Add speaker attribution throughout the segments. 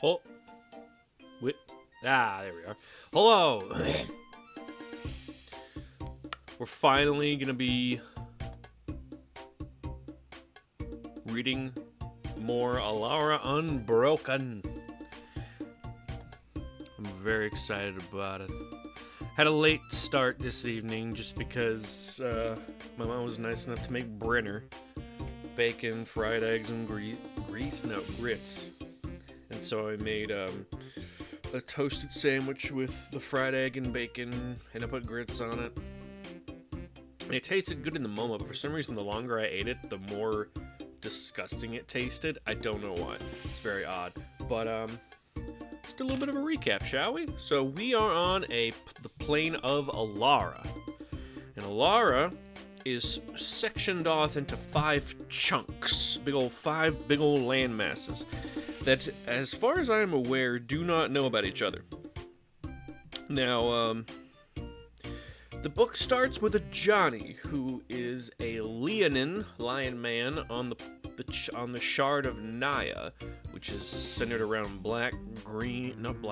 Speaker 1: Oh, wait. There we are. Hello. We're finally gonna be reading more Alara Unbroken. I'm very excited about it. Had a late start this evening just because my mom was nice enough to make Brenner bacon, fried eggs, and grits. And so I made a toasted sandwich with the fried egg and bacon, and I put grits on it. And it tasted good in the moment, but for some reason, the longer I ate it, the more disgusting it tasted. I don't know why. It's very odd. But let's do a little bit of a recap, shall we? So we are on the plane of Alara, and Alara is sectioned off into 5 chunks, five big old land masses that, as far as I am aware, do not know about each other. Now, the book starts with a Johnny, who is a Leonin lion man on the shard of Naya, which is centered around white, green, and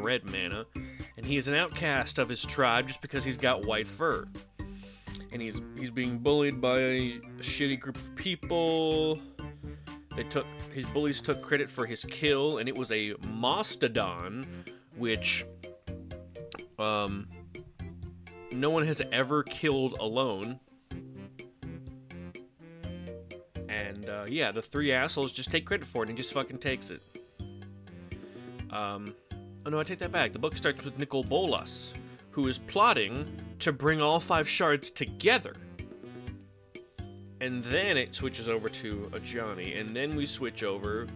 Speaker 1: red mana, and he is an outcast of his tribe just because he's got white fur. And he's being bullied by a shitty group of people. His bullies took credit for his kill, and it was a mastodon, which no one has ever killed alone. And the 3 assholes just take credit for it, and he just fucking takes it. Oh no, I take that back. The book starts with Nicol Bolas, who is plotting to bring all 5 shards together. And then it switches over to a Johnny, and then we switch over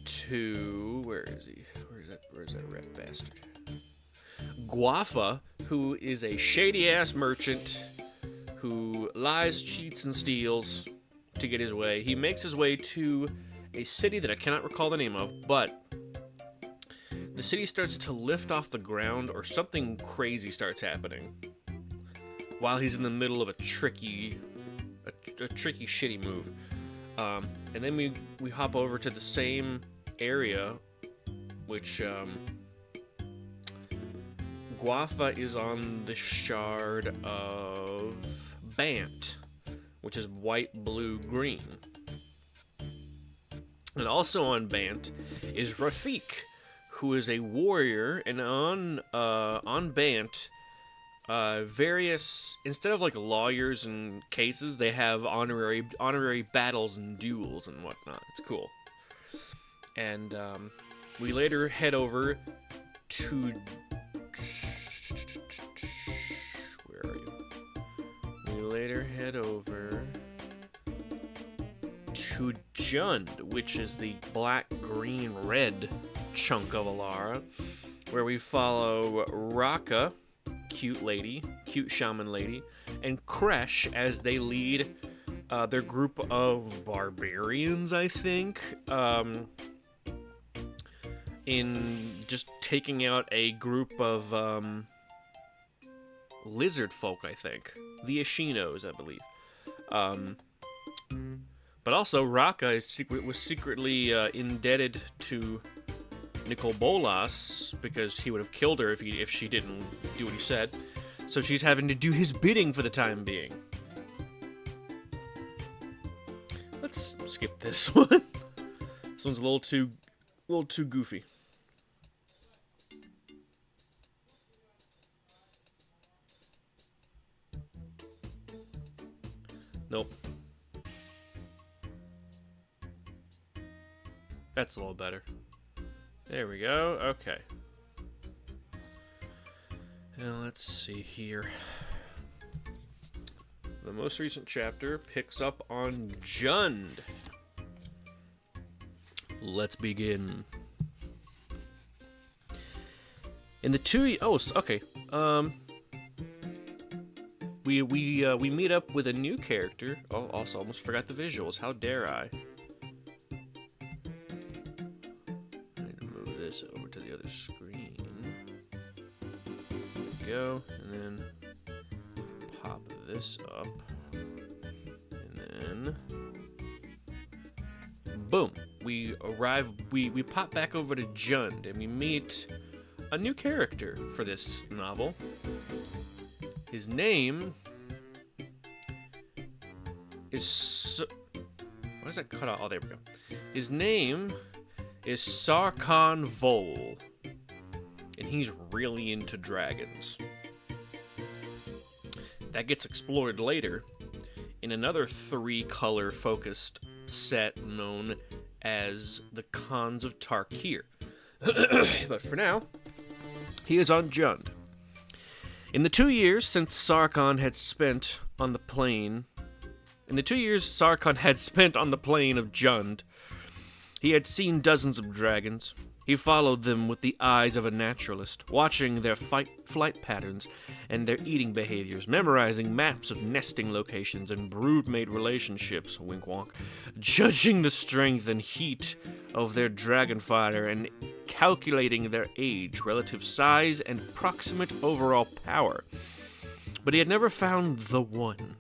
Speaker 1: to... Where is he? Where's that rat bastard? Guafa, who is a shady-ass merchant who lies, cheats, and steals to get his way. He makes his way to a city that I cannot recall the name of, but the city starts to lift off the ground, or something crazy starts happening while he's in the middle of a tricky, shitty move. And then we hop over to the same area, which Guafa is on the shard of Bant, which is white, blue, green. And also on Bant is Rafik, who is a warrior, and on Bant, instead of like lawyers and cases, they have honorary battles and duels and whatnot. It's cool. And we later head over to... Where are you? We later head over to Jund, which is the black, green, red chunk of Alara, where we follow Raka, cute shaman lady, and Kresh as they lead their group of barbarians, I think, in just taking out a group of lizard folk, I think. The Ashinos, I believe. But also, Raka was secretly indebted to Nicol Bolas because he would have killed her if she didn't do what he said. So she's having to do his bidding for the time being. Let's skip this one. This one's a little too goofy. Nope. That's a little better. There we go. Okay. Now let's see here. The most recent chapter picks up on Jund. Let's begin. In the 2... Oh, okay. We meet up with a new character. Oh, also almost forgot the visuals. How dare I? I need to move this over to the other screen. There we go, and then pop this up, and then boom. we pop back over to Jund, and we meet a new character for this novel. His name is... Why is that cut out? Oh, there we go. His name is Sarkhan Vol, and he's really into dragons. That gets explored later in another 3-color focused set known as the Khans of Tarkir. But for now, he is on Jund. In the 2 years since Sarkhan had spent on the plane of Jund, he had seen dozens of dragons. He followed them with the eyes of a naturalist, watching their flight patterns and their eating behaviors, memorizing maps of nesting locations and broodmate relationships, wink wonk, judging the strength and heat of their dragon fighter and calculating their age, relative size, and proximate overall power. But he had never found the one.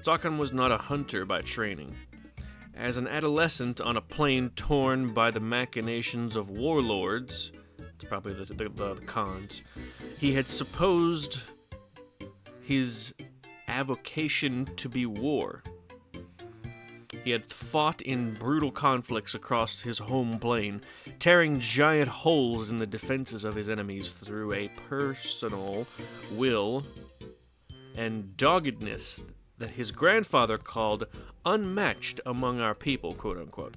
Speaker 1: Sarkhan was not a hunter by training. As an adolescent on a plane torn by the machinations of warlords, it's probably the Khans, he had supposed his avocation to be war. He had fought in brutal conflicts across his home plane, tearing giant holes in the defenses of his enemies through a personal will and doggedness that his grandfather called unmatched among our people, quote-unquote.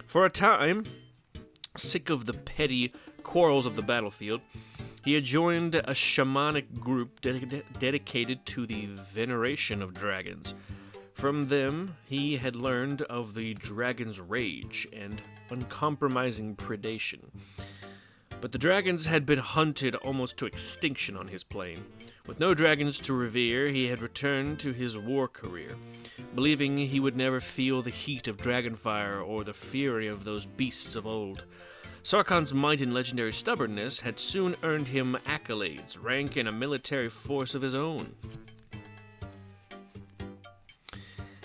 Speaker 1: For a time, sick of the petty quarrels of the battlefield, he had joined a shamanic group dedicated to the veneration of dragons. From them, he had learned of the dragon's rage and uncompromising predation. But the dragons had been hunted almost to extinction on his plane. With no dragons to revere, he had returned to his war career, believing he would never feel the heat of dragonfire or the fury of those beasts of old. Sarkhan's might and legendary stubbornness had soon earned him accolades, rank, and a military force of his own.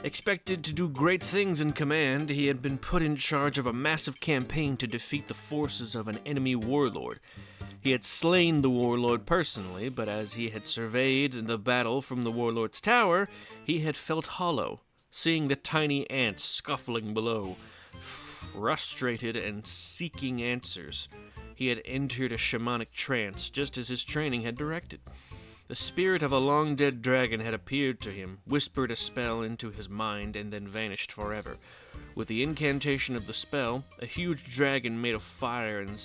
Speaker 1: Expected to do great things in command, he had been put in charge of a massive campaign to defeat the forces of an enemy warlord. He had slain the warlord personally, but as he had surveyed the battle from the warlord's tower, he had felt hollow, seeing the tiny ants scuffling below. Frustrated and seeking answers, he had entered a shamanic trance, just as his training had directed. The spirit of a long-dead dragon had appeared to him, whispered a spell into his mind, and then vanished forever. With the incantation of the spell, a huge dragon made of fire and had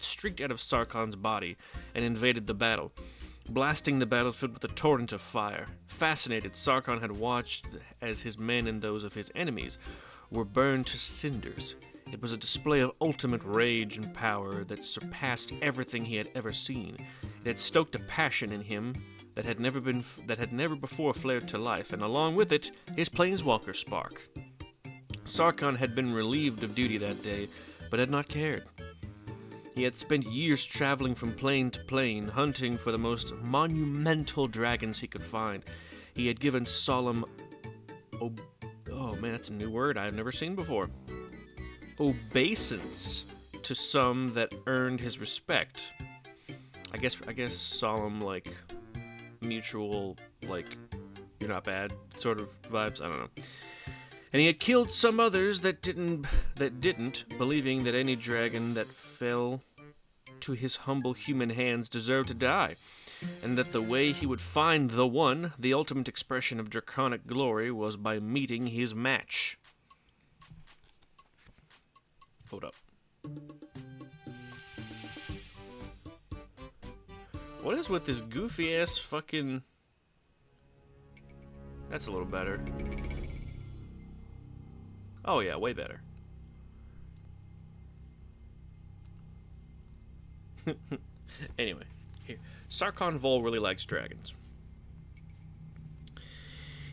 Speaker 1: streaked out of Sarkhan's body and invaded the battle, blasting the battlefield with a torrent of fire. Fascinated, Sarkhan had watched as his men and those of his enemies were burned to cinders. It was a display of ultimate rage and power that surpassed everything he had ever seen. It had stoked a passion in him that had never before flared to life, and along with it, his planeswalker spark. Sarkhan had been relieved of duty that day, but had not cared. He had spent years traveling from plane to plane, hunting for the most monumental dragons he could find. He had given solemn... that's a new word I've never seen before. Obeisance to some that earned his respect. I guess solemn, like, mutual, like, you're not bad sort of vibes. I don't know. And he had killed some others that didn't, believing that any dragon that fell to his humble human hands deserved to die, and that the way he would find the one, the ultimate expression of draconic glory, was by meeting his match. Hold up. What is with this goofy-ass fucking... That's a little better. Oh yeah, way better. Anyway, here. Sarkhan Vol really likes dragons.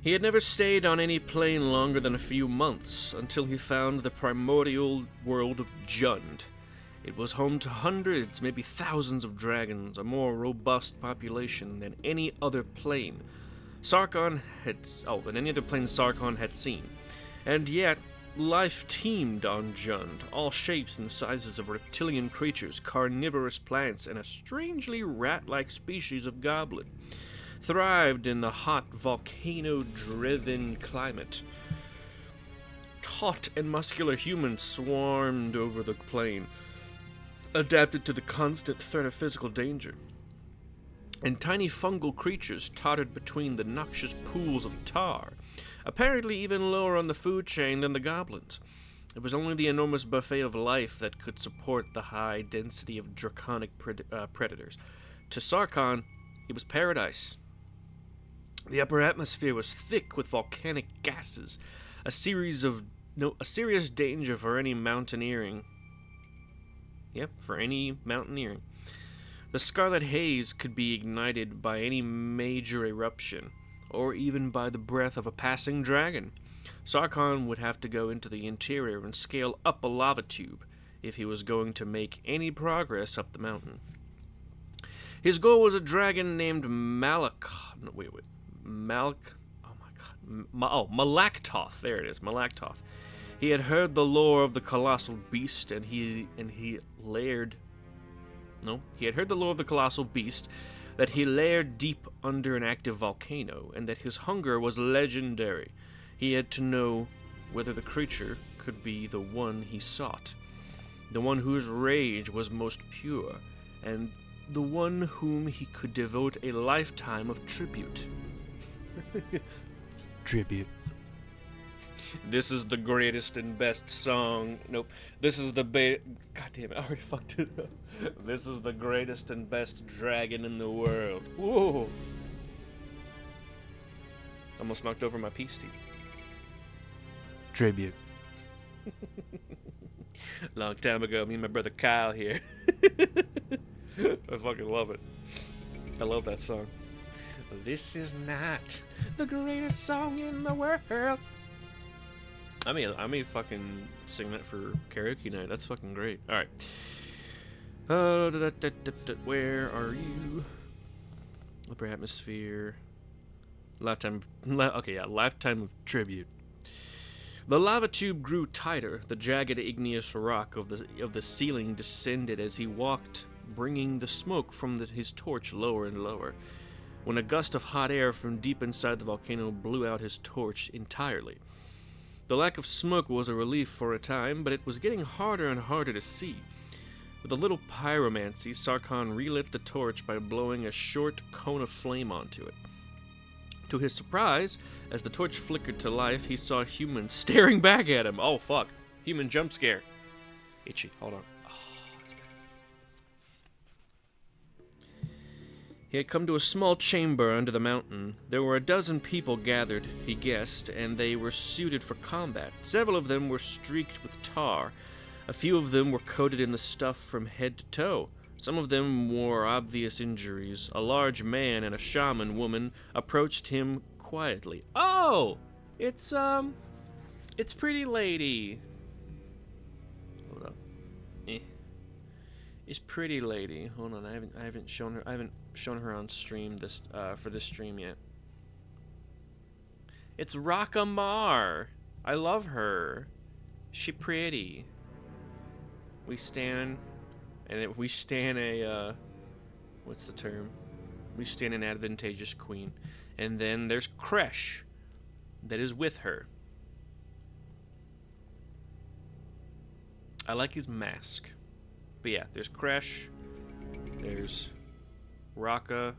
Speaker 1: He had never stayed on any plane longer than a few months until he found the primordial world of Jund. It was home to hundreds, maybe thousands of dragons, a more robust population than any other plane Sarkhan had seen. And yet, life teemed on Jund, all shapes and sizes of reptilian creatures, carnivorous plants, and a strangely rat-like species of goblin thrived in the hot, volcano-driven climate. Taut and muscular humans swarmed over the plain, adapted to the constant threat of physical danger. And tiny fungal creatures tottered between the noxious pools of tar, apparently even lower on the food chain than the goblins. It was only the enormous buffet of life that could support the high density of draconic predators. To Sarkhan, it was paradise. The upper atmosphere was thick with volcanic gases, a serious danger for any mountaineering. Yep, for any mountaineering. The scarlet haze could be ignited by any major eruption, or even by the breath of a passing dragon. Sarkhan would have to go into the interior and scale up a lava tube if he was going to make any progress up the mountain. His goal was a dragon named Malaktoth. There it is, Malaktoth. He had heard the lore of the colossal beast, and he had heard the lore of the colossal beast, that he laired deep under an active volcano, and that his hunger was legendary. He had to know whether the creature could be the one he sought, the one whose rage was most pure, and the one whom he could devote a lifetime of tribute. Tribute. This is the greatest and best song. Nope. This is the God damn it, I already fucked it up. This is the greatest and best dragon in the world. Whoa. Almost knocked over my peace tea. Tribute. Long time ago, me and my brother Kyle here. I fucking love it. I love that song. This is not the greatest song in the world. I may fucking sing that for karaoke night. That's fucking great. All right. Where are you? Upper atmosphere. Lifetime of tribute. The lava tube grew tighter. The jagged igneous rock of the ceiling descended as he walked, bringing the smoke from his torch lower and lower. When a gust of hot air from deep inside the volcano blew out his torch entirely. The lack of smoke was a relief for a time, but it was getting harder and harder to see. With a little pyromancy, Sarkhan relit the torch by blowing a short cone of flame onto it. To his surprise, as the torch flickered to life, he saw humans staring back at him. Oh, fuck. Human jump scare. Itchy. Hold on. He had come to a small chamber under the mountain. There were a dozen people gathered, he guessed, and they were suited for combat. Several of them were streaked with tar. A few of them were coated in the stuff from head to toe. Some of them wore obvious injuries. A large man and a shaman woman approached him quietly. Oh! It's Pretty Lady. Hold up. It's Pretty Lady. Hold on, I haven't shown her on stream for this stream yet. It's Rockamar. I love her. She pretty. We stan a what's the term? We stan an advantageous queen. And then there's Kresh that is with her. I like his mask. But yeah, there's Kresh, there's Raka,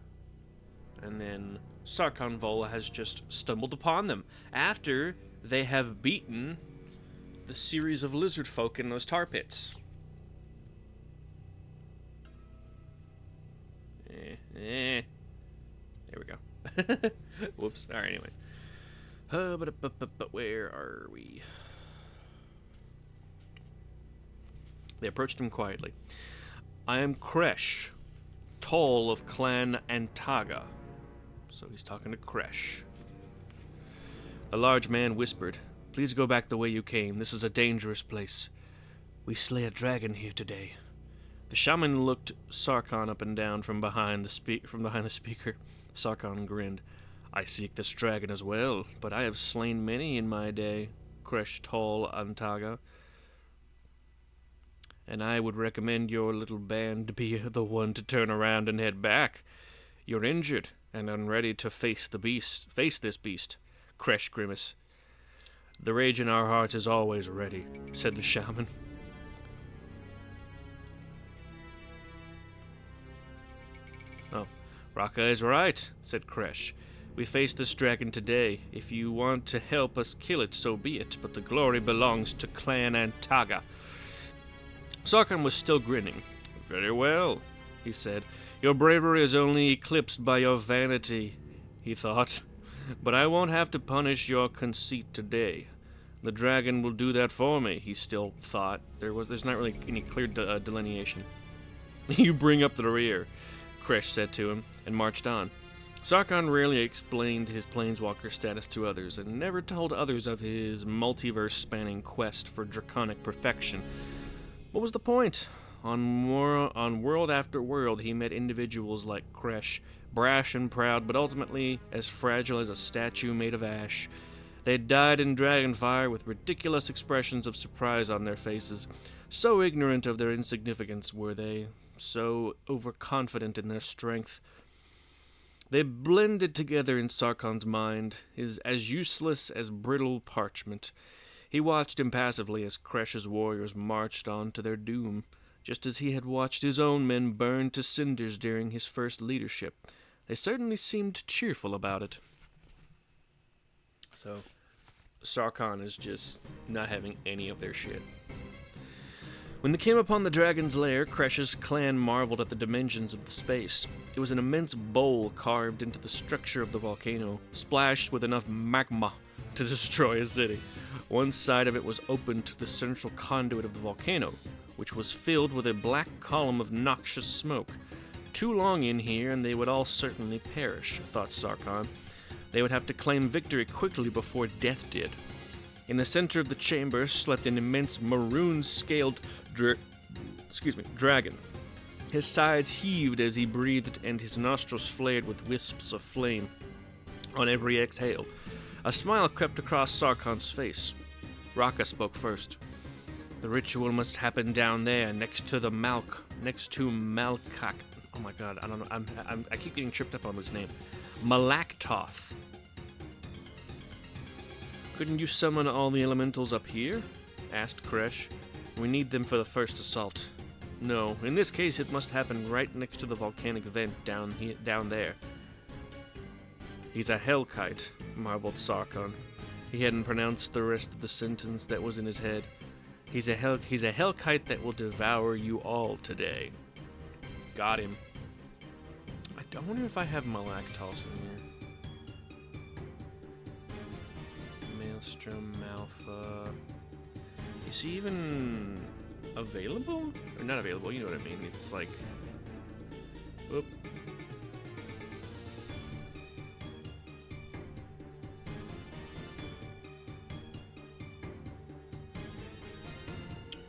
Speaker 1: and then Sarkhan Vola has just stumbled upon them after they have beaten the series of lizard folk in those tar pits. There we go. Whoops. Alright, anyway. But where are we? They approached him quietly. I am Kresh, Toll of Clan Antaga. So he's talking to Kresh. The large man whispered, Please go back the way you came. This is a dangerous place. We slay a dragon here today. The shaman looked Sarkhan up and down from behind the speaker. Sarkhan grinned. I seek this dragon as well, but I have slain many in my day. Kresh Tall Antaga. And I would recommend your little band to be the one to turn around and head back. You're injured and unready to face this beast. Kresh grimaced. The rage in our hearts is always ready, said the shaman. Oh, Raka is right, said Kresh. We face this dragon today. If you want to help us kill it, so be it, but the glory belongs to Clan Antaga. Sarkhan was still grinning. Very well, he said. Your bravery is only eclipsed by your vanity, he thought. But I won't have to punish your conceit today. The dragon will do that for me, he still thought. There's not really any clear delineation. You bring up the rear, Kresh said to him, and marched on. Sarkhan rarely explained his planeswalker status to others, and never told others of his multiverse-spanning quest for draconic perfection. What was the point? On world after world, he met individuals like Kresh, brash and proud, but ultimately as fragile as a statue made of ash. They died in dragonfire with ridiculous expressions of surprise on their faces. So ignorant of their insignificance were they, so overconfident in their strength. They blended together in Sarkhan's mind, as useless as brittle parchment. He watched impassively as Kresh's warriors marched on to their doom, just as he had watched his own men burn to cinders during his first leadership. They certainly seemed cheerful about it. So, Sarkhan is just not having any of their shit. When they came upon the dragon's lair, Kresh's clan marveled at the dimensions of the space. It was an immense bowl carved into the structure of the volcano, splashed with enough magma to destroy a city. One side of it was open to the central conduit of the volcano, which was filled with a black column of noxious smoke. Too long in here, and they would all certainly perish, thought Sarkhan. They would have to claim victory quickly before death did. In the center of the chamber slept an immense maroon-scaled dragon. His sides heaved as he breathed, and his nostrils flared with wisps of flame. On every exhale, a smile crept across Sarkhan's face. Raka spoke first. The ritual must happen down there, next to Malkak. Oh my god, I don't know. I keep getting tripped up on this name. Malaktoth. Couldn't you summon all the elementals up here? Asked Kresh. We need them for the first assault. No, in this case it must happen right next to the volcanic vent down there. He's a hellkite, marveled Sarkhan. He hadn't pronounced the rest of the sentence that was in his head. He's a hellkite that will devour you all today. Got him. I wonder if I have Malaktos in here. Maelstrom, Alpha. Is he even available? Or not available, you know what I mean. It's like... Whoop.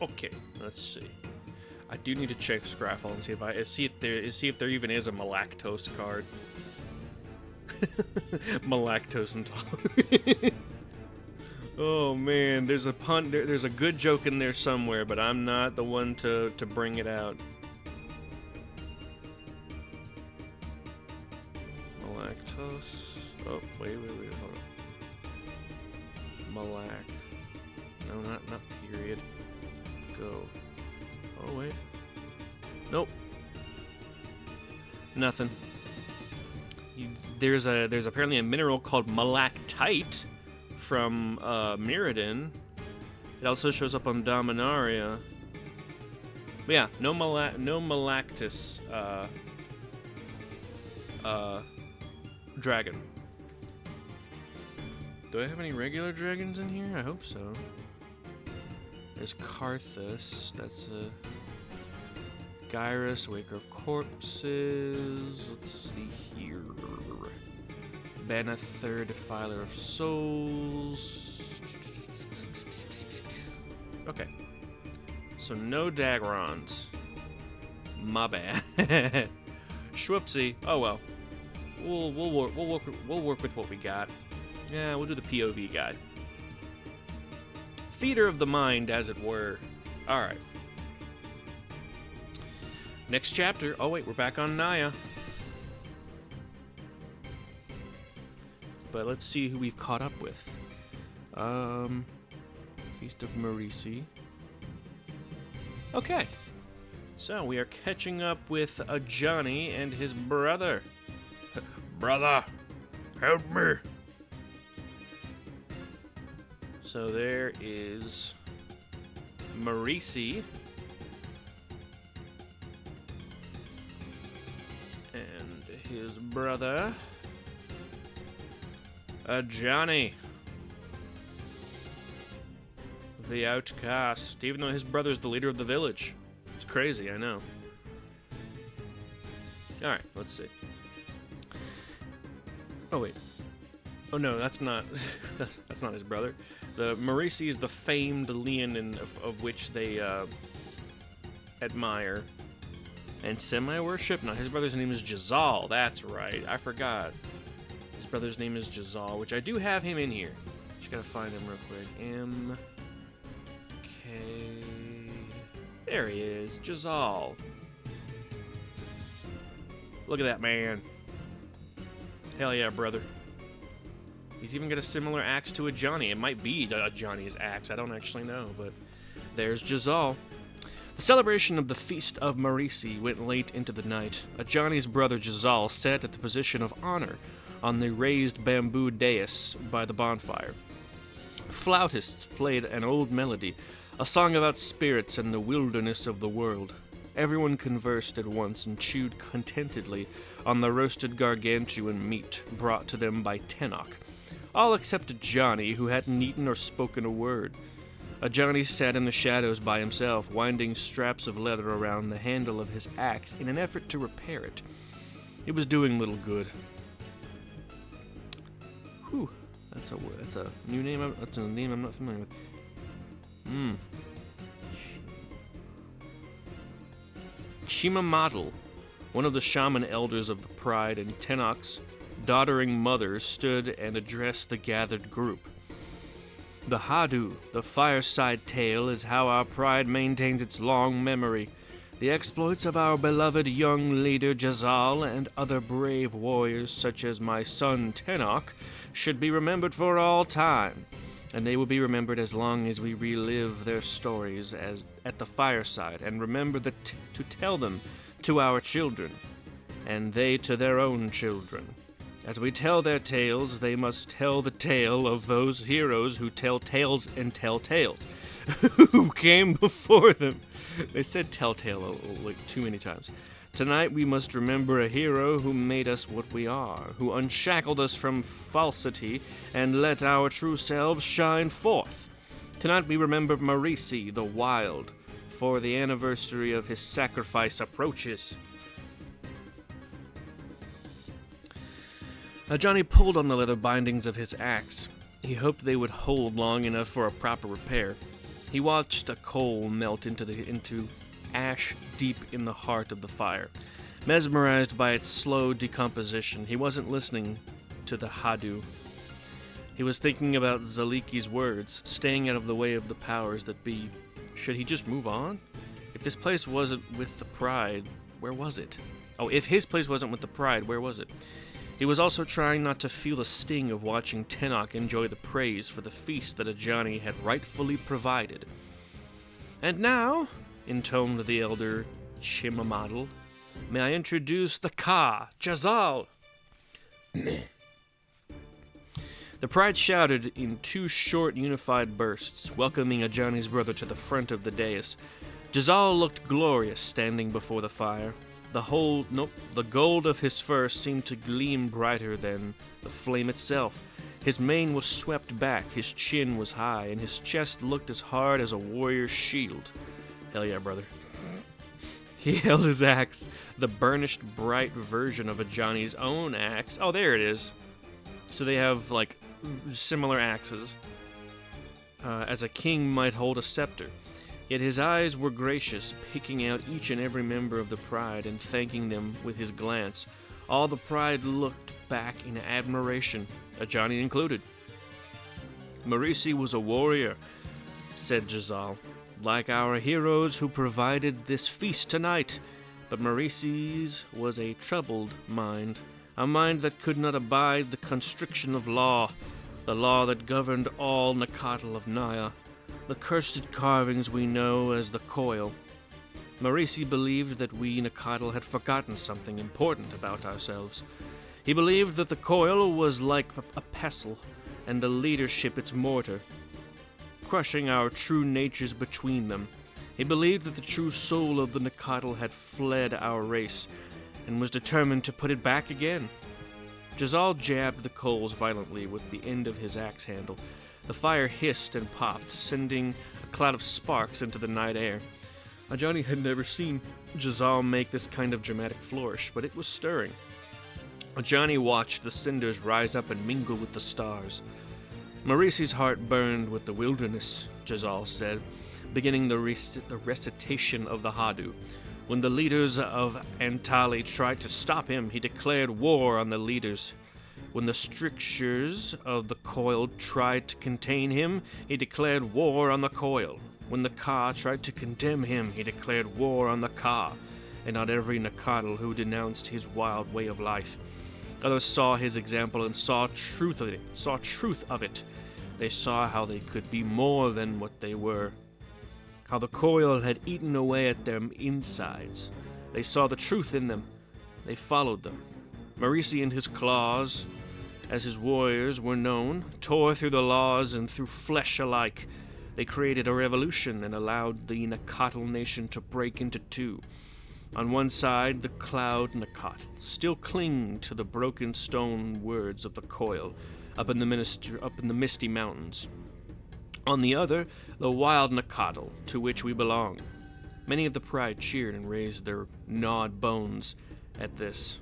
Speaker 1: Okay, let's see. I do need to check Scraffle and see if there even is a Malaktos card. Malaktos and Tom. Oh man, there's a good joke in there somewhere, but I'm not the one to bring it out. Malaktos. Oh, wait, hold on. Malak. No, not period. Go. Oh wait. Nope. Nothing. There's apparently a mineral called malactite from Mirrodin. It also shows up on Dominaria. But yeah, no Malactus dragon. Do I have any regular dragons in here? I hope so. There's Karthus. That's a Gyrus, Waker of Corpses. Let's see here. Banather, Defiler of Souls. Okay. So no Dagrons. My bad. Schwupsie. Oh well. We'll work with what we got. Yeah, we'll do the POV guide. theater of the mind, as it were. All right. Next chapter. Oh, wait, we're back on Naya. But let's see who we've caught up with. Feast of Marisi. Okay. So, we are catching up with Johnny and his brother. Brother, help me. So there is Marisi. And his brother, Johnny. The outcast, even though his brother's the leader of the village. It's crazy, I know. Alright, let's see. Oh, wait. Oh, no, that's not... that's not his brother. The Marisi is the famed Leonin of which they admire and semi-worship. No, his brother's name is Jazal. That's right. I forgot. His brother's name is Jazal, which I do have him in here. Just gotta find him real quick. M-K... There he is. Jazal. Look at that man. Hell yeah, brother. He's even got a similar axe to a Johnny. It might be Johnny's axe. I don't actually know, but there's Jazal. The celebration of the Feast of Marisi went late into the night. Johnny's brother Jazal sat at the position of honor on the raised bamboo dais by the bonfire. Flautists played an old melody, a song about spirits and the wilderness of the world. Everyone conversed at once and chewed contentedly on the roasted gargantuan meat brought to them by Tenok, all except Johnny, who hadn't eaten or spoken a word. Johnny sat in the shadows by himself, winding straps of leather around the handle of his axe in an effort to repair it. It was doing little good. Whew, that's a new name. That's a name I'm not familiar with. Chimamadu, one of the shaman elders of the Pride, and Tenok's doddering mother stood and addressed the gathered group. The Hadu, the fireside tale, is how our Pride maintains its long memory. The exploits of our beloved young leader Jazal and other brave warriors such as my son Tenok should be remembered for all time, and they will be remembered as long as we relive their stories at the fireside and remember to tell them to our children, and they to their own children. As we tell their tales, they must tell the tale of those heroes who tell tales and tell tales, who came before them. They said telltale like too many times. Tonight we must remember a hero who made us what we are, who unshackled us from falsity and let our true selves shine forth. Tonight we remember Marisi the Wild, for the anniversary of his sacrifice approaches. Johnny pulled on the leather bindings of his axe. He hoped they would hold long enough for a proper repair. He watched a coal melt into ash deep in the heart of the fire. Mesmerized by its slow decomposition, he wasn't listening to the Hadu. He was thinking about Zaliki's words, staying out of the way of the powers that be. Should he just move on? If this place wasn't with the Pride, where was it? Oh, if his place wasn't with the Pride, where was it? He was also trying not to feel the sting of watching Tenok enjoy the praise for the feast that Johnny had rightfully provided. And now, intoned the elder Chimamadu, may I introduce the Ka, Jazal. The Pride shouted in two short, unified bursts, welcoming Johnny's brother to the front of the dais. Jazal looked glorious standing before the fire. The gold of his fur seemed to gleam brighter than the flame itself. His mane was swept back, his chin was high, and his chest looked as hard as a warrior's shield. Hell yeah, brother. He held his axe, the burnished, bright version of Johnny's own axe. Oh, there it is. So they have, like, similar axes, as a king might hold a scepter. Yet his eyes were gracious, picking out each and every member of the Pride and thanking them with his glance. All the Pride looked back in admiration, Johnny included. Marisi was a warrior, said Jazal, "like our heroes who provided this feast tonight." But Maurice's was a troubled mind, a mind that could not abide the constriction of law, the law that governed all Nakatl of Naya, the cursed carvings we know as the coil. Maurice believed that we Nakatl had forgotten something important about ourselves. He believed that the coil was like a pestle, and the leadership its mortar, crushing our true natures between them. He believed that the true soul of the Nakatl had fled our race, and was determined to put it back again. Jazal jabbed the coals violently with the end of his axe handle. The fire hissed and popped, sending a cloud of sparks into the night air. Ajani had never seen Jazal make this kind of dramatic flourish, but it was stirring. Ajani watched the cinders rise up and mingle with the stars. Maurice's heart burned with the wilderness, Jazal said, beginning the recitation of the Hadu. When the leaders of Antali tried to stop him, he declared war on the leaders. When the strictures of the coil tried to contain him, he declared war on the coil. When the Ka tried to condemn him, he declared war on the Ka, and not every Nakatl who denounced his wild way of life. Others saw his example and saw truth of it. They saw how they could be more than what they were, how the coil had eaten away at their insides. They saw the truth in them. They followed them. Maurice and his claws, as his warriors were known, tore through the laws and through flesh alike. They created a revolution and allowed the Nakatl nation to break into two. On one side, the cloud Nakatl still cling to the broken stone words of the coil up in the misty mountains. On the other, the wild Nakatl, to which we belong. Many of the pride cheered and raised their gnawed bones at this.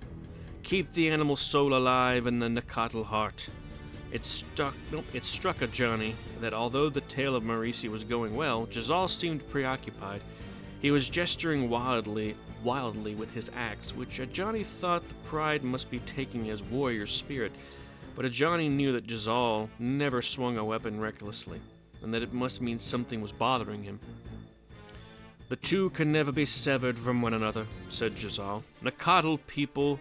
Speaker 1: Keep the animal soul alive in the Nakatl heart. It struck Ajani that although the tale of Maurice was going well, Jazal seemed preoccupied. He was gesturing wildly with his axe, which Ajani thought the pride must be taking as warrior spirit, but Ajani knew that Jazal never swung a weapon recklessly, and that it must mean something was bothering him. "The two can never be severed from one another," said Jazal. "Nakatl people,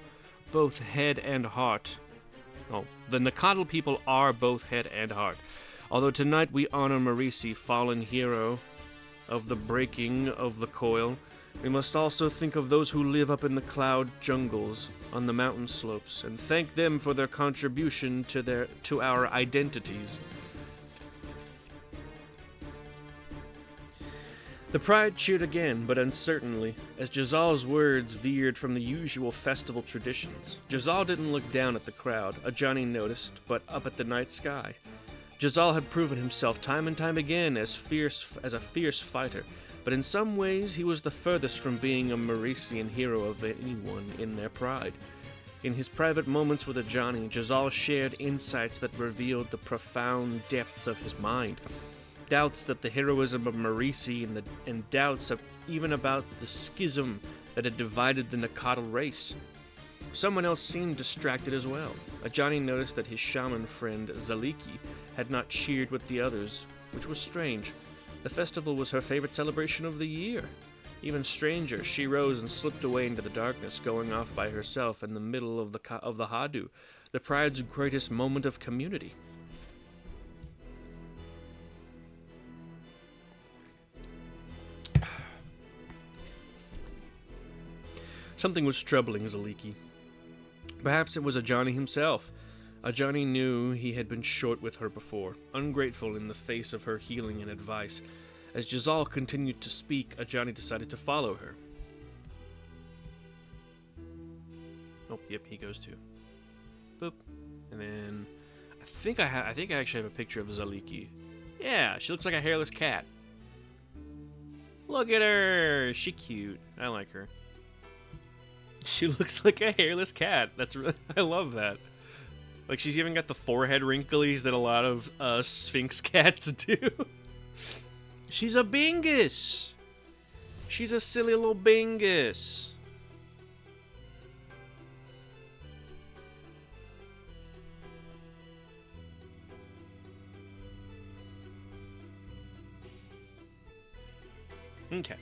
Speaker 1: both head and heart. The Nakatl people are both head and heart. Although tonight we honor Maurice, fallen hero of the breaking of the coil, we must also think of those who live up in the cloud jungles on the mountain slopes, and thank them for their contribution to our identities." The pride cheered again, but uncertainly, as Jazal's words veered from the usual festival traditions. Jazal didn't look down at the crowd, Ajani noticed, but up at the night sky. Jazal had proven himself time and time again as a fierce fighter, but in some ways he was the furthest from being a Maurician hero of anyone in their pride. In his private moments with Ajani, Jazal shared insights that revealed the profound depths of his mind. Doubts that the heroism of Maurice and doubts even about the schism that had divided the Nakatl race. Someone else seemed distracted as well. Ajani noticed that his shaman friend Zaliki had not cheered with the others, which was strange. The festival was her favorite celebration of the year. Even stranger, she rose and slipped away into the darkness, going off by herself in the middle of the Hadu, the pride's greatest moment of community. Something was troubling Zaliki. Perhaps it was Ajani himself. Ajani knew he had been short with her before, ungrateful in the face of her healing and advice. As Jazal continued to speak, Ajani decided to follow her. Oh, yep, he goes too. Boop. And then I think I actually have a picture of Zaliki. Yeah, she looks like a hairless cat. Look at her. She cute. I like her. She looks like a hairless cat. I love that. Like, she's even got the forehead wrinklies that a lot of Sphinx cats do. She's a bingus. She's a silly little bingus. Okay.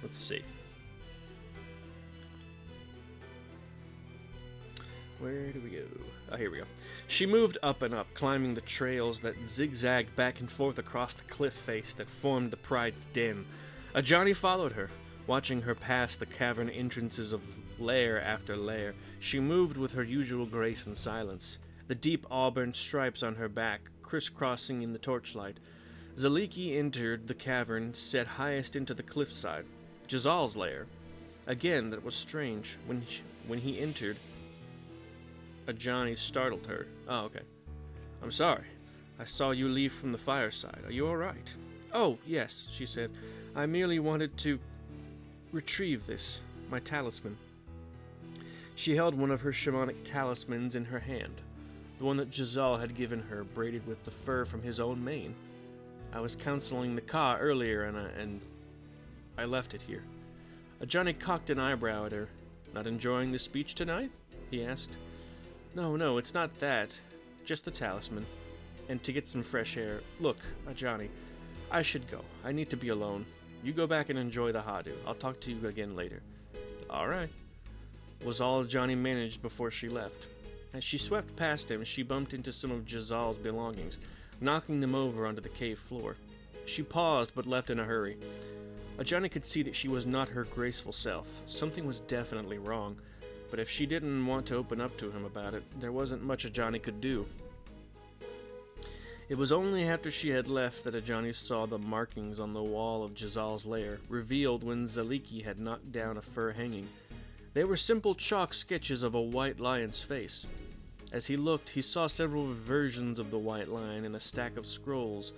Speaker 1: Let's see. Where do we go? Oh, here we go. She moved up and up, climbing the trails that zigzagged back and forth across the cliff face that formed the Pride's den. Ajani followed her, watching her pass the cavern entrances of lair after lair. She moved with her usual grace and silence, the deep auburn stripes on her back crisscrossing in the torchlight. Zaliki entered the cavern set highest into the cliffside, Jazal's lair. Again, that was strange. When he entered, Ajani startled her. Oh, okay. I'm sorry. I saw you leave from the fireside. Are you all right? Oh, yes, she said. I merely wanted to retrieve this, my talisman. She held one of her shamanic talismans in her hand, the one that Jazal had given her, braided with the fur from his own mane. I was counseling the Ka earlier, and I left it here. Ajani cocked an eyebrow at her. Not enjoying the speech tonight? He asked. No, it's not that. Just the talisman. And to get some fresh air. Look, Ajani, I should go. I need to be alone. You go back and enjoy the Hadu. I'll talk to you again later. All right, was all Ajani managed before she left. As she swept past him, she bumped into some of Jazal's belongings, knocking them over onto the cave floor. She paused, but left in a hurry. Ajani could see that she was not her graceful self. Something was definitely wrong. But if she didn't want to open up to him about it, there wasn't much Ajani could do. It was only after she had left that Ajani saw the markings on the wall of Jazal's lair, revealed when Zaliki had knocked down a fur hanging. They were simple chalk sketches of a white lion's face. As he looked, he saw several versions of the white lion in a stack of scrolls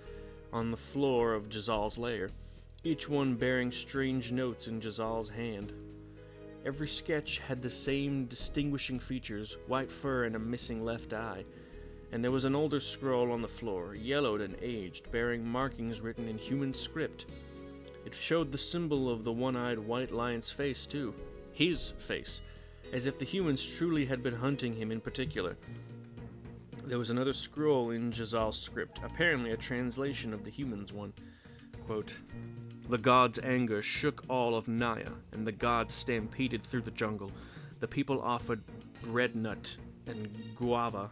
Speaker 1: on the floor of Jazal's lair, each one bearing strange notes in Jazal's hand. Every sketch had the same distinguishing features, white fur and a missing left eye. And there was an older scroll on the floor, yellowed and aged, bearing markings written in human script. It showed the symbol of the one-eyed white lion's face, too. His face, as if the humans truly had been hunting him in particular. There was another scroll in Jazal's script, apparently a translation of the humans' one. Quote, the god's anger shook all of Naya, and the gods stampeded through the jungle. The people offered bread nut and guava,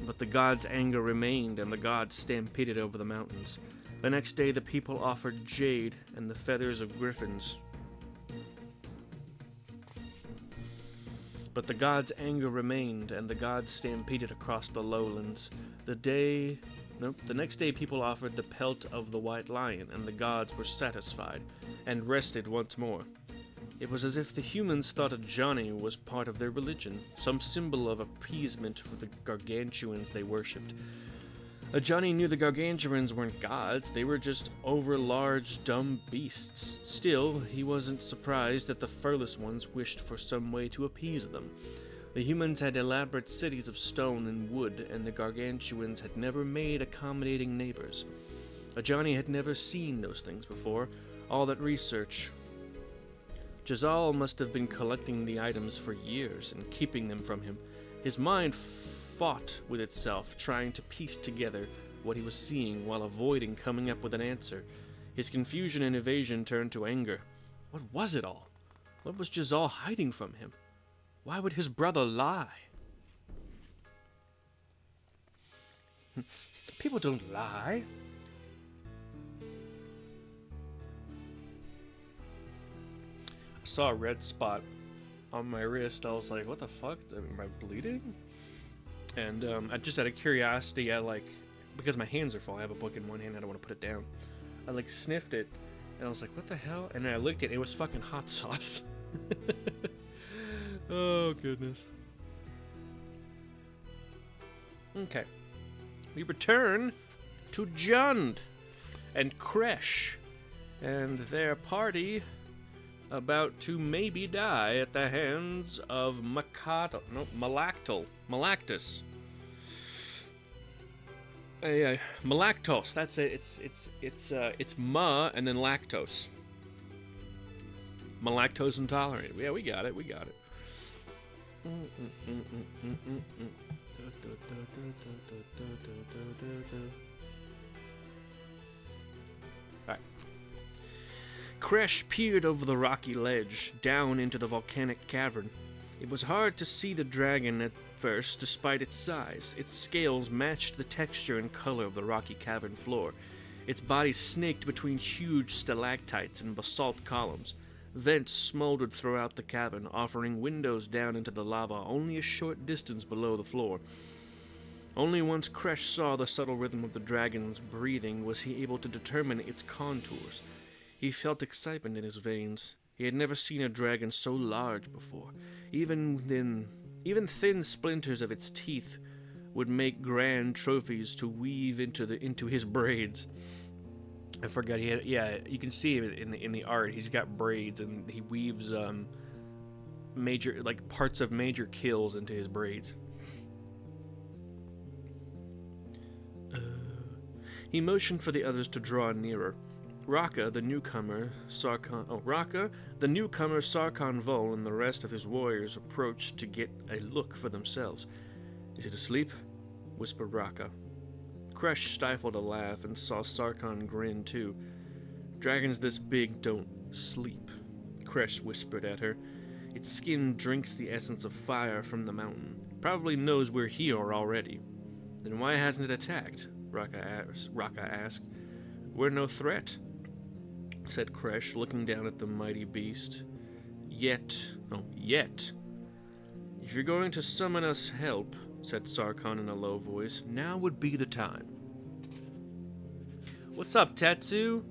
Speaker 1: but the god's anger remained, and the gods stampeded over the mountains. The next day the people offered jade and the feathers of griffins. But the god's anger remained, and the gods stampeded across the lowlands. The next day people offered the pelt of the white lion, and the gods were satisfied, and rested once more. It was as if the humans thought Ajani was part of their religion, some symbol of appeasement for the gargantuans they worshipped. Ajani knew the gargantuans weren't gods, they were just overlarge, dumb beasts. Still, he wasn't surprised that the furless ones wished for some way to appease them. The humans had elaborate cities of stone and wood, and the gargantuans had never made accommodating neighbors. Ajani had never seen those things before, all that research. Jazal must have been collecting the items for years and keeping them from him. His mind fought with itself, trying to piece together what he was seeing while avoiding coming up with an answer. His confusion and evasion turned to anger. What was it all? What was Jazal hiding from him? Why would his brother lie? People don't lie. I saw a red spot on my wrist. I was like, what the fuck? Am I bleeding? And I just out of curiosity, because my hands are full, I have a book in one hand, I don't want to put it down. I sniffed it, and I was like, what the hell? And then I licked it, it was fucking hot sauce. Oh, goodness. Okay. We return to Jund and Kresh and their party about to maybe die at the hands of Malactus. Malactos. That's it. It's ma and then lactose. Malactose intolerant. Yeah, we got it. Kresh peered over the rocky ledge, down into the volcanic cavern. It was hard to see the dragon at first, despite its size. Its scales matched the texture and color of the rocky cavern floor. Its body snaked between huge stalactites and basalt columns. Vents smoldered throughout the cavern, offering windows down into the lava only a short distance below the floor. Only once Kresh saw the subtle rhythm of the dragon's breathing was he able to determine its contours. He felt excitement in his veins. He had never seen a dragon so large before. Even thin splinters of its teeth would make grand trophies to weave into his braids. I forgot he had. Yeah, you can see it in the art. He's got braids and he weaves major parts of major kills into his braids. He motioned for the others to draw nearer. Raka, the newcomer, Sarkhan Vol, and the rest of his warriors approached to get a look for themselves. "Is it asleep?" whispered Raka. Kresh stifled a laugh and saw Sarkhan grin too. "Dragons this big don't sleep," Kresh whispered at her. "Its skin drinks the essence of fire from the mountain. Probably knows we're here already." "Then why hasn't it attacked?" Raka asked. "We're no threat," said Kresh, looking down at the mighty beast. Yet. "If you're going to summon us help," said Sarkhan in a low voice, "now would be the time." "What's up, Tetsu?"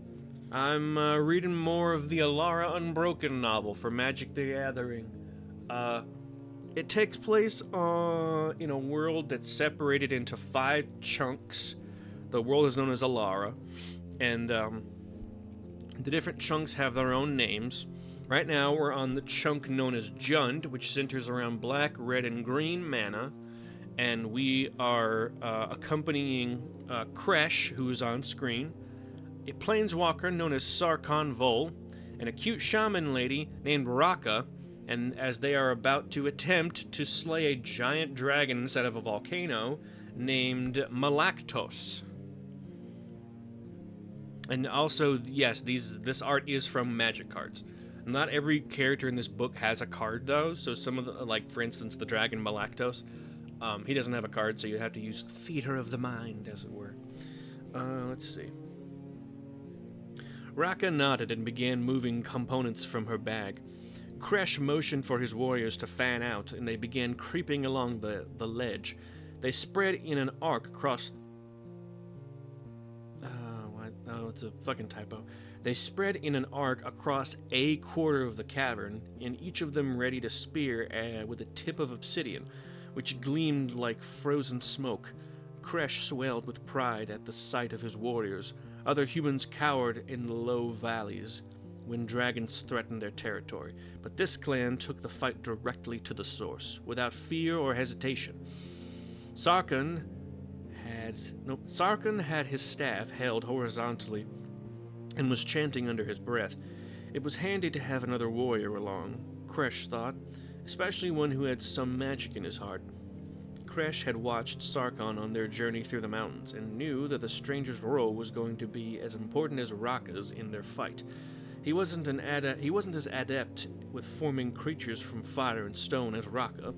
Speaker 1: "I'm reading more of the Alara Unbroken novel for Magic the Gathering. It takes place in a world that's separated into 5 chunks. The world is known as Alara, and the different chunks have their own names. Right now, we're on the chunk known as Jund, which centers around black, red, and green mana, and we are accompanying Kresh, who is on screen, a planeswalker known as Sarkhan Vol, and a cute shaman lady named Raka, and as they are about to attempt to slay a giant dragon instead of a volcano named Malaktos. And also, yes, this art is from Magic cards. Not every character in this book has a card, though. So some of the, for instance, the dragon Malaktos, he doesn't have a card, so you have to use theater of the mind, as it were. Let's see. Raka nodded and began moving components from her bag. Kresh motioned for his warriors to fan out, and they began creeping along the ledge. They spread in an arc across... Oh, it's a fucking typo. They spread in an arc across a quarter of the cavern, and each of them ready to spear with a tip of obsidian, which gleamed like frozen smoke. Kresh swelled with pride at the sight of his warriors. Other humans cowered in the low valleys when dragons threatened their territory, but this clan took the fight directly to the source, without fear or hesitation. Sarkhan had his staff held horizontally and was chanting under his breath. It was handy to have another warrior along, Kresh thought, especially one who had some magic in his heart. Kresh had watched Sarkhan on their journey through the mountains and knew that the stranger's role was going to be as important as Raka's in their fight. He wasn't as adept with forming creatures from fire and stone as Raka,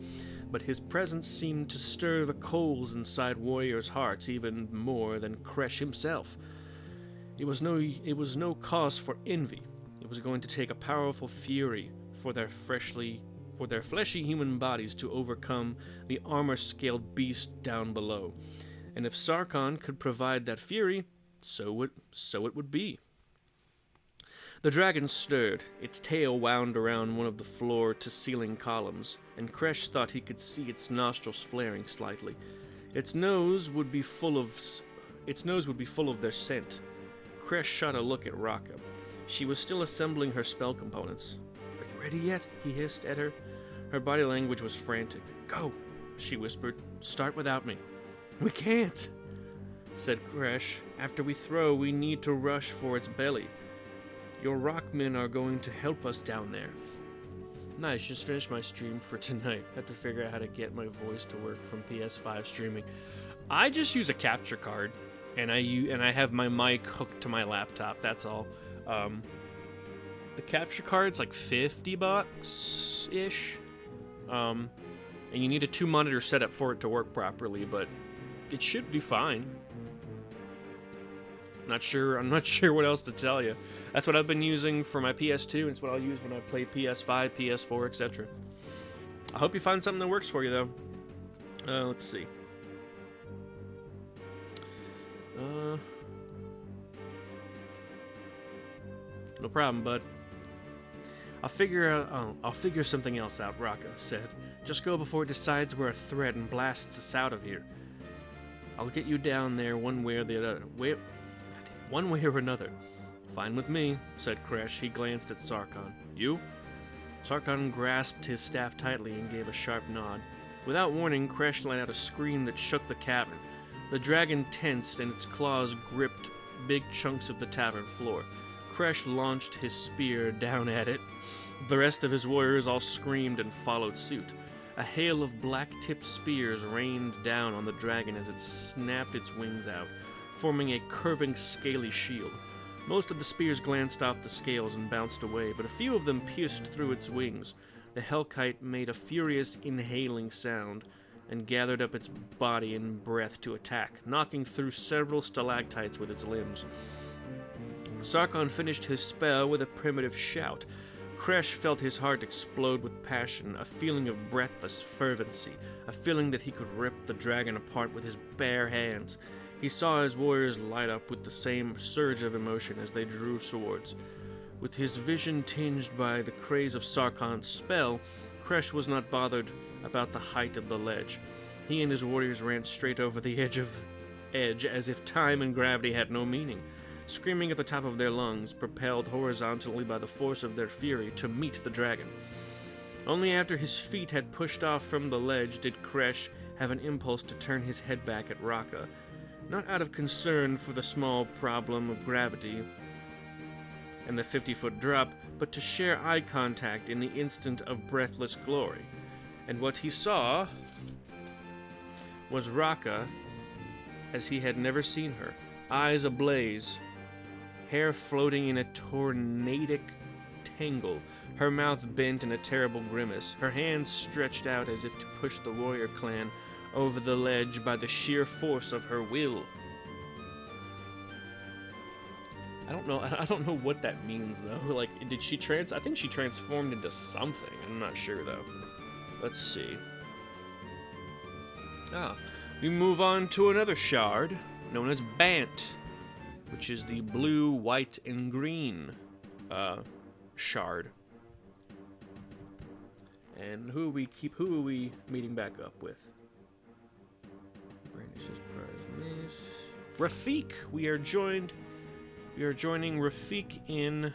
Speaker 1: but his presence seemed to stir the coals inside warriors' hearts even more than Kresh himself. It was no cause for envy. It was going to take a powerful fury for their fleshy human bodies to overcome the armor-scaled beast down below. And if Sarkhan could provide that fury, so it would be. The dragon stirred. Its tail wound around one of the floor-to-ceiling columns, and Kresh thought he could see its nostrils flaring slightly. Its nose would be full of their scent. Kresh shot a look at Raka. She was still assembling her spell components. "Are you ready yet?" he hissed at her. Her body language was frantic. "Go," she whispered. "Start without me." "We can't," said Kresh. "After we throw, we need to rush for its belly. Your rockmen are going to help us down there." Nice, just finished my stream for tonight. Have to figure out how to get my voice to work from PS5 streaming. I just use a capture card, and I have my mic hooked to my laptop, that's all. The capture card's like $50-ish. And you need a 2-monitor setup for it to work properly, but it should do fine. I'm not sure what else to tell you. That's what I've been using for my PS2, and it's what I'll use when I play PS5, PS4, etc. I hope you find something that works for you, though. Let's see. No problem, bud. I'll figure something else out, Raka said. Just go before it decides we're a threat and blasts us out of here. I'll get you down there one way or another. Fine with me, said Kresh. He glanced at Sarkhan. You? Sarkhan grasped his staff tightly and gave a sharp nod. Without warning, Kresh let out a scream that shook the cavern. The dragon tensed and its claws gripped big chunks of the tavern floor. Kresh launched his spear down at it. The rest of his warriors all screamed and followed suit. A hail of black-tipped spears rained down on the dragon as it snapped its wings out, forming a curving, scaly shield. Most of the spears glanced off the scales and bounced away, but a few of them pierced through its wings. The Hellkite made a furious inhaling sound and gathered up its body and breath to attack, knocking through several stalactites with its limbs. Sarkhan finished his spell with a primitive shout. Kresh felt his heart explode with passion, a feeling of breathless fervency, a feeling that he could rip the dragon apart with his bare hands. He saw his warriors light up with the same surge of emotion as they drew swords. With his vision tinged by the craze of Sarkhan's spell, Kresh was not bothered about the height of the ledge. He and his warriors ran straight over the edge as if time and gravity had no meaning, screaming at the top of their lungs, propelled horizontally by the force of their fury to meet the dragon. Only after his feet had pushed off from the ledge did Kresh have an impulse to turn his head back at Raka, not out of concern for the small problem of gravity and the 50-foot drop, but to share eye contact in the instant of breathless glory. And what he saw was Raka as he had never seen her, eyes ablaze, hair floating in a tornadic tangle, her mouth bent in a terrible grimace, her hands stretched out as if to push the warrior clan over the ledge by the sheer force of her will. I don't know what that means, though. Like, did she I think she transformed into something. I'm not sure, though. Let's see. We move on to another shard, known as Bant, which is the blue, white, and green shard. And who are we meeting back up with? Brandish's prize mace. Rafik. We are joining Rafik in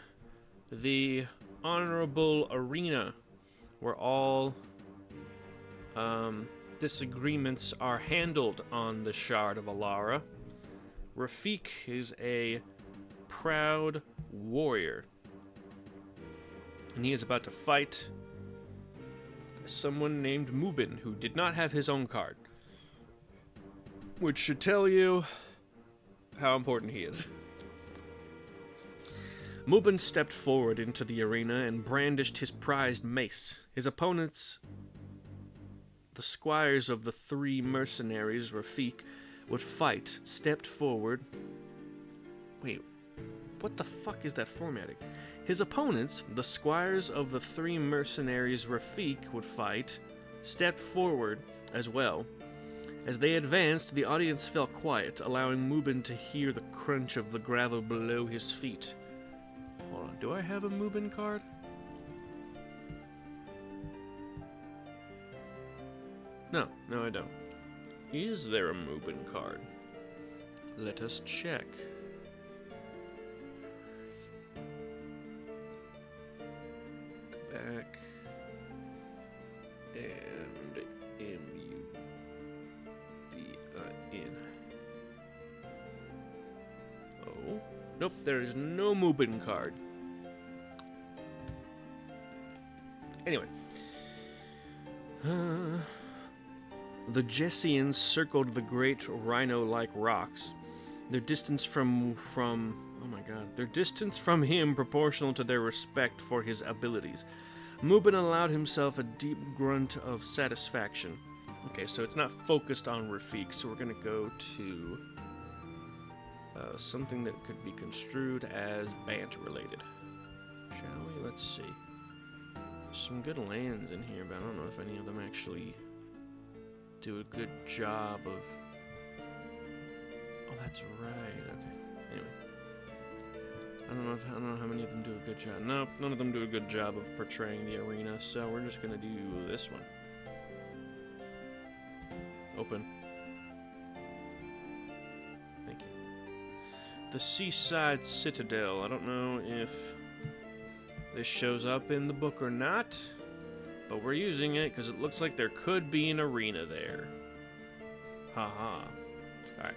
Speaker 1: the honorable arena, where all disagreements are handled on the Shard of Alara. Rafik is a proud warrior, and he is about to fight someone named Mubin, who did not have his own card, which should tell you how important he is. Mubin stepped forward into the arena and brandished his prized mace. His opponents, the squires of the 3 mercenaries Rafik would fight, stepped forward. Wait, what the fuck is that formatting? His opponents, the squires of the 3 mercenaries Rafik would fight, stepped forward as well. As they advanced, the audience fell quiet, allowing Mubin to hear the crunch of the gravel below his feet. Hold on, do I have a Mubin card? No, I don't. Is there a Mubin card? Let us check. Go back. And M-U-B-I-N. Oh. Nope, there is no Mubin card. Anyway. The Jessians circled the great rhino-like rocks. Their distance from him proportional to their respect for his abilities. Mubin allowed himself a deep grunt of satisfaction. Okay, so it's not focused on Rafik, so we're gonna go to something that could be construed as banter-related. Shall we? Let's see. Some good lands in here, but I don't know if any of them actually do a good job of... Oh, that's right. Okay. Anyway. I don't know how many of them do a good job. Nope, none of them do a good job of portraying the arena, so we're just gonna do this one. Open. Thank you. The Seaside Citadel. I don't know if this shows up in the book or not, but we're using it because it looks like there could be an arena there. Haha. Alright.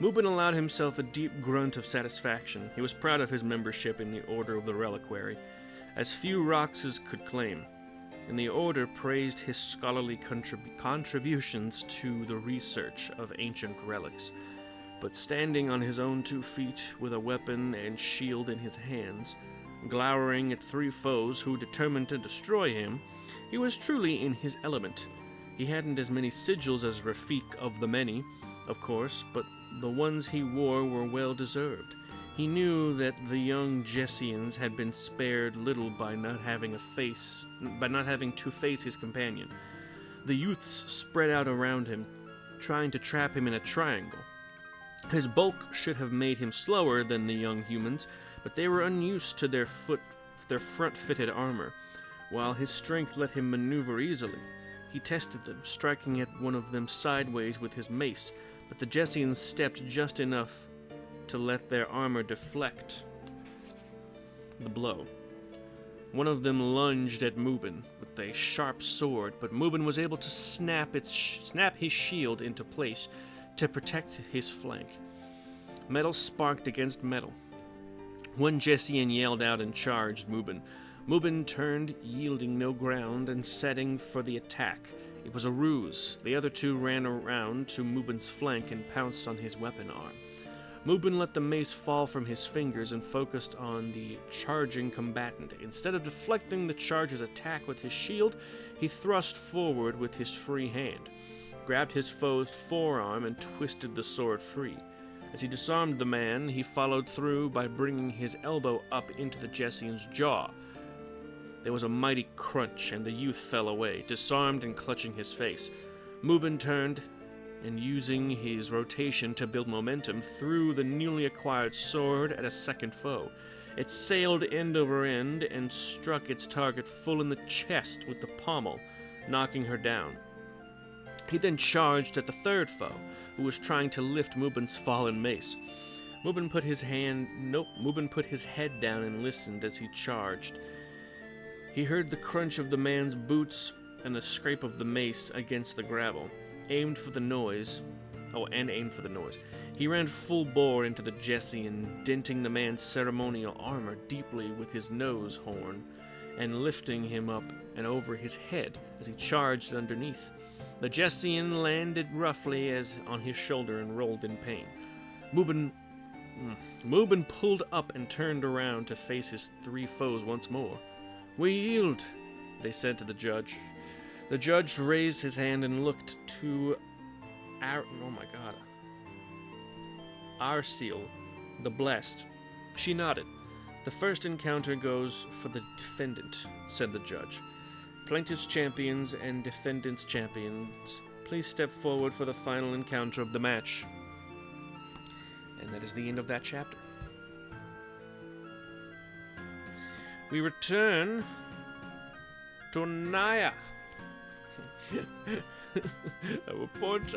Speaker 1: Mubin allowed himself a deep grunt of satisfaction. He was proud of his membership in the Order of the Reliquary, as few Roxas could claim, and the Order praised his scholarly contributions to the research of ancient relics. But standing on his own 2 feet, with a weapon and shield in his hands, glowering at 3 foes who determined to destroy him, he was truly in his element. He hadn't as many sigils as Rafik of the Many, of course, but the ones he wore were well deserved. He knew that the young Jessians had been spared little by not having to face his companion. The youths spread out around him, trying to trap him in a triangle. His bulk should have made him slower than the young humans, but they were unused to their front-fitted armor, while his strength let him maneuver easily. He tested them, striking at one of them sideways with his mace, but the Jessians stepped just enough to let their armor deflect the blow. One of them lunged at Mubin with a sharp sword, but Mubin was able to snap his shield into place to protect his flank. Metal sparked against metal. One Jessian yelled out and charged Mubin. Mubin turned, yielding no ground and setting for the attack. It was a ruse. The other 2 ran around to Mubin's flank and pounced on his weapon arm. Mubin let the mace fall from his fingers and focused on the charging combatant. Instead of deflecting the charger's attack with his shield, he thrust forward with his free hand, grabbed his foe's forearm, and twisted the sword free. As he disarmed the man, he followed through by bringing his elbow up into the Jessian's jaw. There was a mighty crunch, and the youth fell away, disarmed and clutching his face. Mubin turned, and using his rotation to build momentum, threw the newly acquired sword at a second foe. It sailed end over end and struck its target full in the chest with the pommel, knocking her down. He then charged at the third foe, who was trying to lift Mubin's fallen mace. Mubin put his head down and listened as he charged. He heard the crunch of the man's boots and the scrape of the mace against the gravel. Aimed for the noise. He ran full bore into the Jessian, denting the man's ceremonial armor deeply with his nose horn, and lifting him up and over his head as he charged underneath. The Jessian landed roughly as on his shoulder and rolled in pain. Mubin pulled up and turned around to face his 3 foes once more. "We yield," they said to the judge. The judge raised his hand and looked to Arceel, the Blessed. She nodded. "The first encounter goes for the defendant," said the judge. "Plaintiff's champions and defendant's champions, please step forward for the final encounter of the match." And that is the end of that chapter. We return to Naya. I will point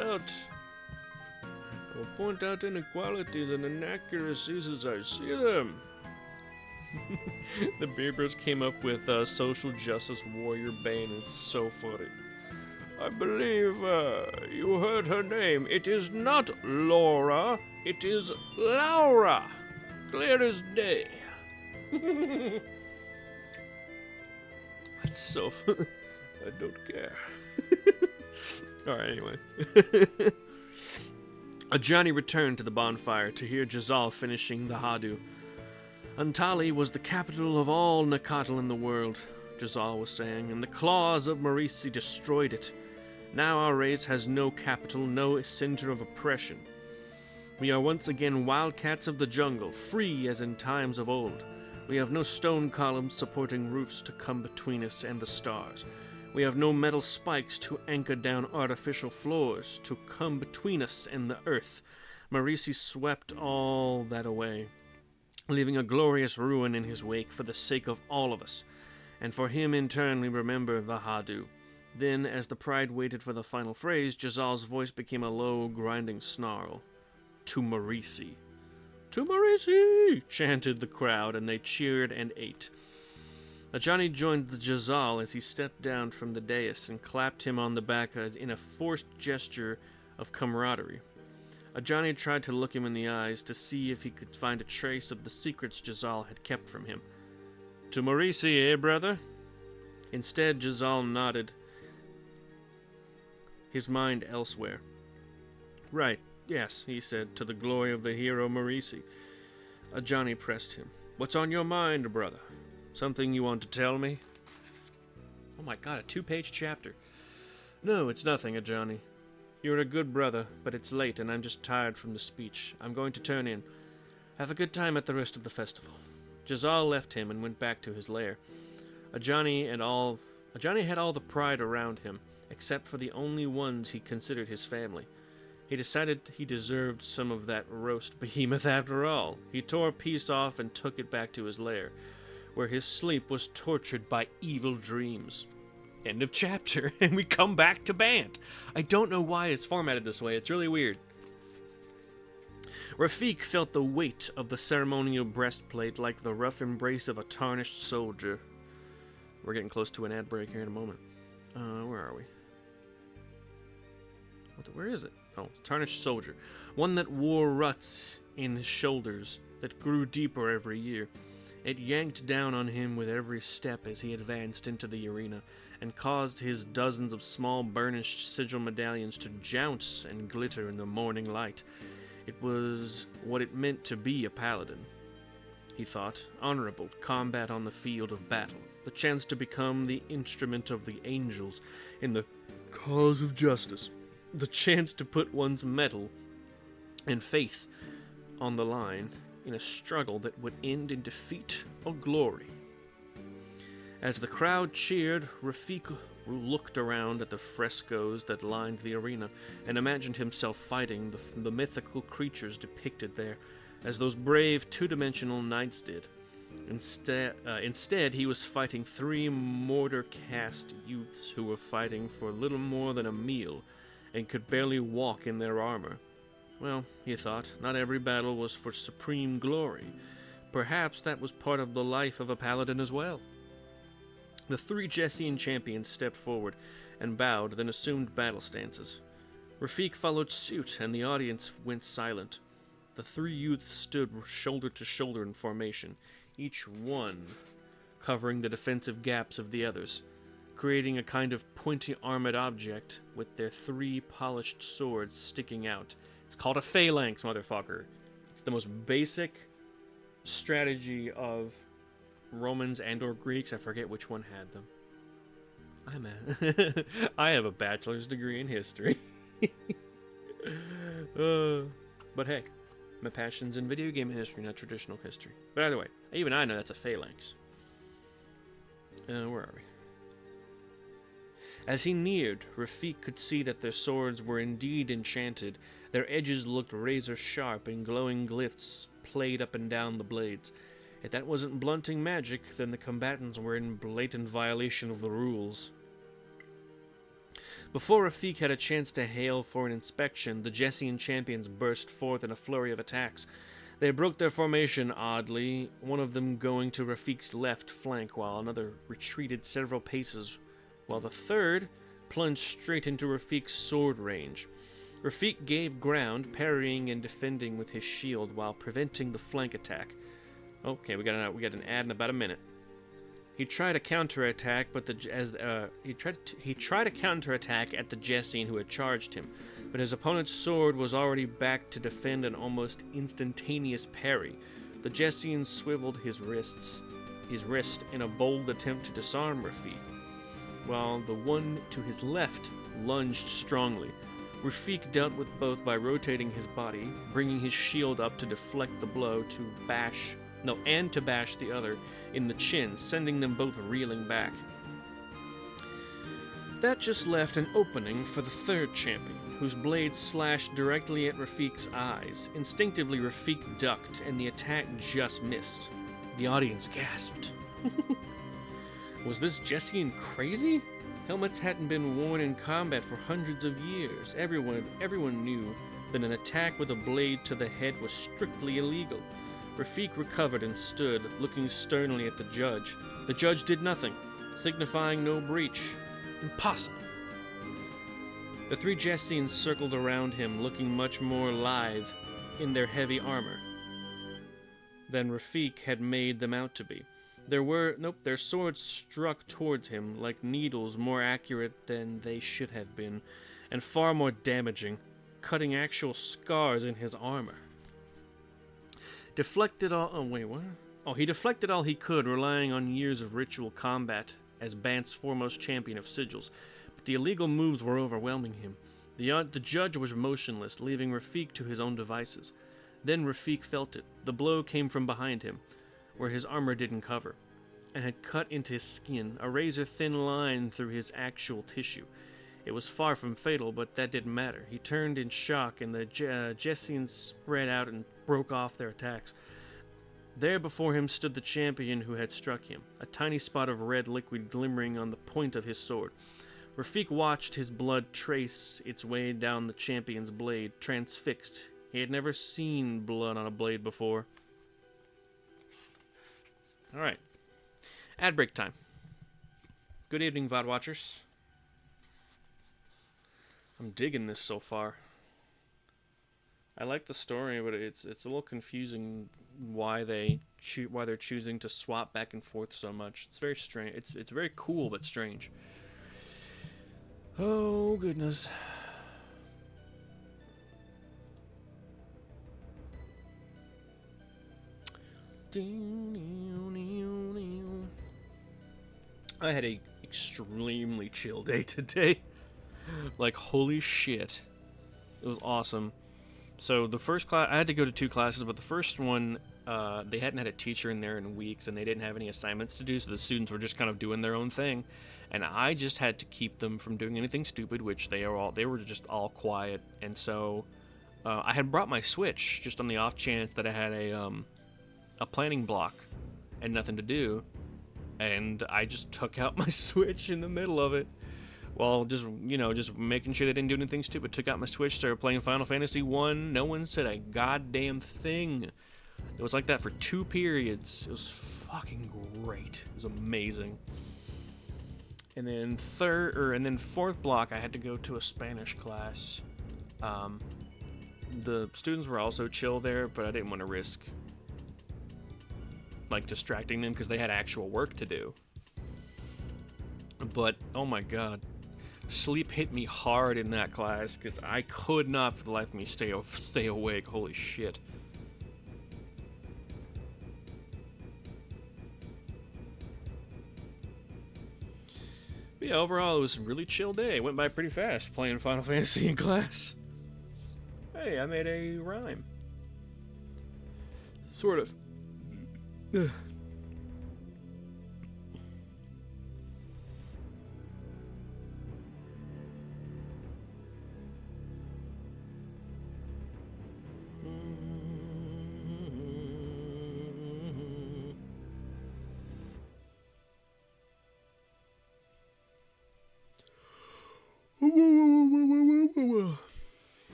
Speaker 1: out inequalities and inaccuracies as I see them. The Beavers came up with social justice warrior Bane. It's so funny. "I believe you heard her name. It is not Laura. It is Laura. Clear as day." That's so fun. I don't care. Alright, anyway. Ajani returned to the bonfire to hear Jazal finishing the Hadu. Antali was the capital of all Nakatal in the world, Jazal was saying, and the claws of Marisi destroyed it. Now our race has no capital, no center of oppression. We are once again wildcats of the jungle, free as in times of old. We have no stone columns supporting roofs to come between us and the stars. We have no metal spikes to anchor down artificial floors to come between us and the earth. Marisi swept all that away, leaving a glorious ruin in his wake for the sake of all of us. And for him in turn we remember the Hadu. Then, as the pride waited for the final phrase, Jazal's voice became a low, grinding snarl. To Marisi. To Marisi! Chanted the crowd, and they cheered and ate. Ajani joined the Jazal as he stepped down from the dais and clapped him on the back in a forced gesture of camaraderie. Ajani tried to look him in the eyes to see if he could find a trace of the secrets Jazal had kept from him. To Marisi, eh, brother? Instead, Jazal nodded, his mind elsewhere. Right, yes, he said, to the glory of the hero Marisi. Ajani pressed him. What's on your mind, brother? Something you want to tell me? Oh my god, a 2-page chapter. No, it's nothing, Ajani. You're a good brother, but it's late and I'm just tired from the speech. I'm going to turn in. Have a good time at the rest of the festival. Jazal left him and went back to his lair. Ajani had all the pride around him, except for the only ones he considered his family. He decided he deserved some of that roast behemoth after all. He tore a piece off and took it back to his lair, where his sleep was tortured by evil dreams. End of chapter, and we come back to Bant. I don't know why it's formatted this way, it's really weird. Rafik felt the weight of the ceremonial breastplate like the rough embrace of a tarnished soldier. We're getting close to an ad break here in a moment. Where are we? Where is it? Oh, tarnished soldier. One that wore ruts in his shoulders that grew deeper every year. It yanked down on him with every step as he advanced into the arena, and caused his dozens of small burnished sigil medallions to jounce and glitter in the morning light. It was what it meant to be a paladin, he thought. Honorable combat on the field of battle, the chance to become the instrument of the angels in the cause of justice, the chance to put one's mettle and faith on the line in a struggle that would end in defeat or glory. As the crowd cheered, Rafik looked around at the frescoes that lined the arena and imagined himself fighting the mythical creatures depicted there, as those brave two-dimensional knights did. Instead, he was fighting 3 mortar-cast youths who were fighting for little more than a meal and could barely walk in their armor. Well, he thought, not every battle was for supreme glory. Perhaps that was part of the life of a paladin as well. The 3 Jessian champions stepped forward and bowed, then assumed battle stances. Rafik followed suit, and the audience went silent. The 3 youths stood shoulder to shoulder in formation, each one covering the defensive gaps of the others, creating a kind of pointy armored object with their 3 polished swords sticking out. It's called a phalanx, motherfucker. It's the most basic strategy of Romans and or Greeks. I forget which one had them. I have a bachelor's degree in history. But hey, my passion's in video game history, not traditional history. But either way, even I know that's a phalanx. Where are we? As he neared, Rafik could see that their swords were indeed enchanted. Their edges looked razor-sharp, and glowing glyphs played up and down the blades. If that wasn't blunting magic, then the combatants were in blatant violation of the rules. Before Rafik had a chance to hail for an inspection, the Jessian champions burst forth in a flurry of attacks. They broke their formation oddly, one of them going to Rafik's left flank, while another retreated several paces, while the third plunged straight into Rafik's sword range. Rafik gave ground, parrying and defending with his shield while preventing the flank attack. Okay, we got an ad in about a minute. He tried a counterattack, but he tried a counterattack at the Jessian who had charged him, but his opponent's sword was already back to defend an almost instantaneous parry. The Jessian swiveled his wrist in a bold attempt to disarm Rafik, while the one to his left lunged strongly. Rafik dealt with both by rotating his body, bringing his shield up to deflect the blow and to bash the other in the chin, sending them both reeling back. That just left an opening for the third champion, whose blade slashed directly at Rafik's eyes. Instinctively, Rafik ducked, and the attack just missed. The audience gasped. Was this Jessian crazy? Helmets hadn't been worn in combat for hundreds of years. Everyone knew that an attack with a blade to the head was strictly illegal. Rafik recovered and stood, looking sternly at the judge. The judge did nothing, signifying no breach. Impossible. The three Jessians circled around him, looking much more lithe in their heavy armor than Rafik had made them out to be. Their swords struck towards him like needles, more accurate than they should have been, and far more damaging, cutting actual scars in his armor. He deflected all he could, relying on years of ritual combat as Bant's foremost champion of sigils, but the illegal moves were overwhelming him. The judge was motionless, leaving Rafik to his own devices. Then Rafik felt it. The blow came from behind him, where his armor didn't cover, and had cut into his skin, a razor-thin line through his actual tissue. It was far from fatal, but that didn't matter. He turned in shock, and the Jessians spread out and broke off their attacks. There before him stood the champion who had struck him, a tiny spot of red liquid glimmering on the point of his sword. Rafik watched his blood trace its way down the champion's blade, transfixed. He had never seen blood on a blade before. Alright. Ad break time. Good evening, VOD watchers. I'm digging this so far. I like the story, but it's a little confusing why they're choosing to swap back and forth so much. It's very strange. It's very cool but strange. Oh goodness. I had a extremely chill day today. Like, holy shit. It was awesome. So the first class, I had to go to 2 classes, but the first one, they hadn't had a teacher in there in weeks, and they didn't have any assignments to do, so the students were just kind of doing their own thing. And I just had to keep them from doing anything stupid, which they were just all quiet. And so I had brought my Switch just on the off chance that I had a planning block and nothing to do. And I just took out my Switch in the middle of it. Well, just making sure they didn't do anything stupid. Took out my Switch, started playing Final Fantasy 1. No one said a goddamn thing. It was like that for 2 periods. It was fucking great. It was amazing. And then fourth block, I had to go to a Spanish class. The students were also chill there, but I didn't want to risk like distracting them because they had actual work to do. But oh my god, sleep hit me hard in that class because I could not for the life of me stay awake. Holy shit. But yeah, overall it was a really chill day. It went by pretty fast playing Final Fantasy in class. Hey, I made a rhyme. Sort of. Ugh.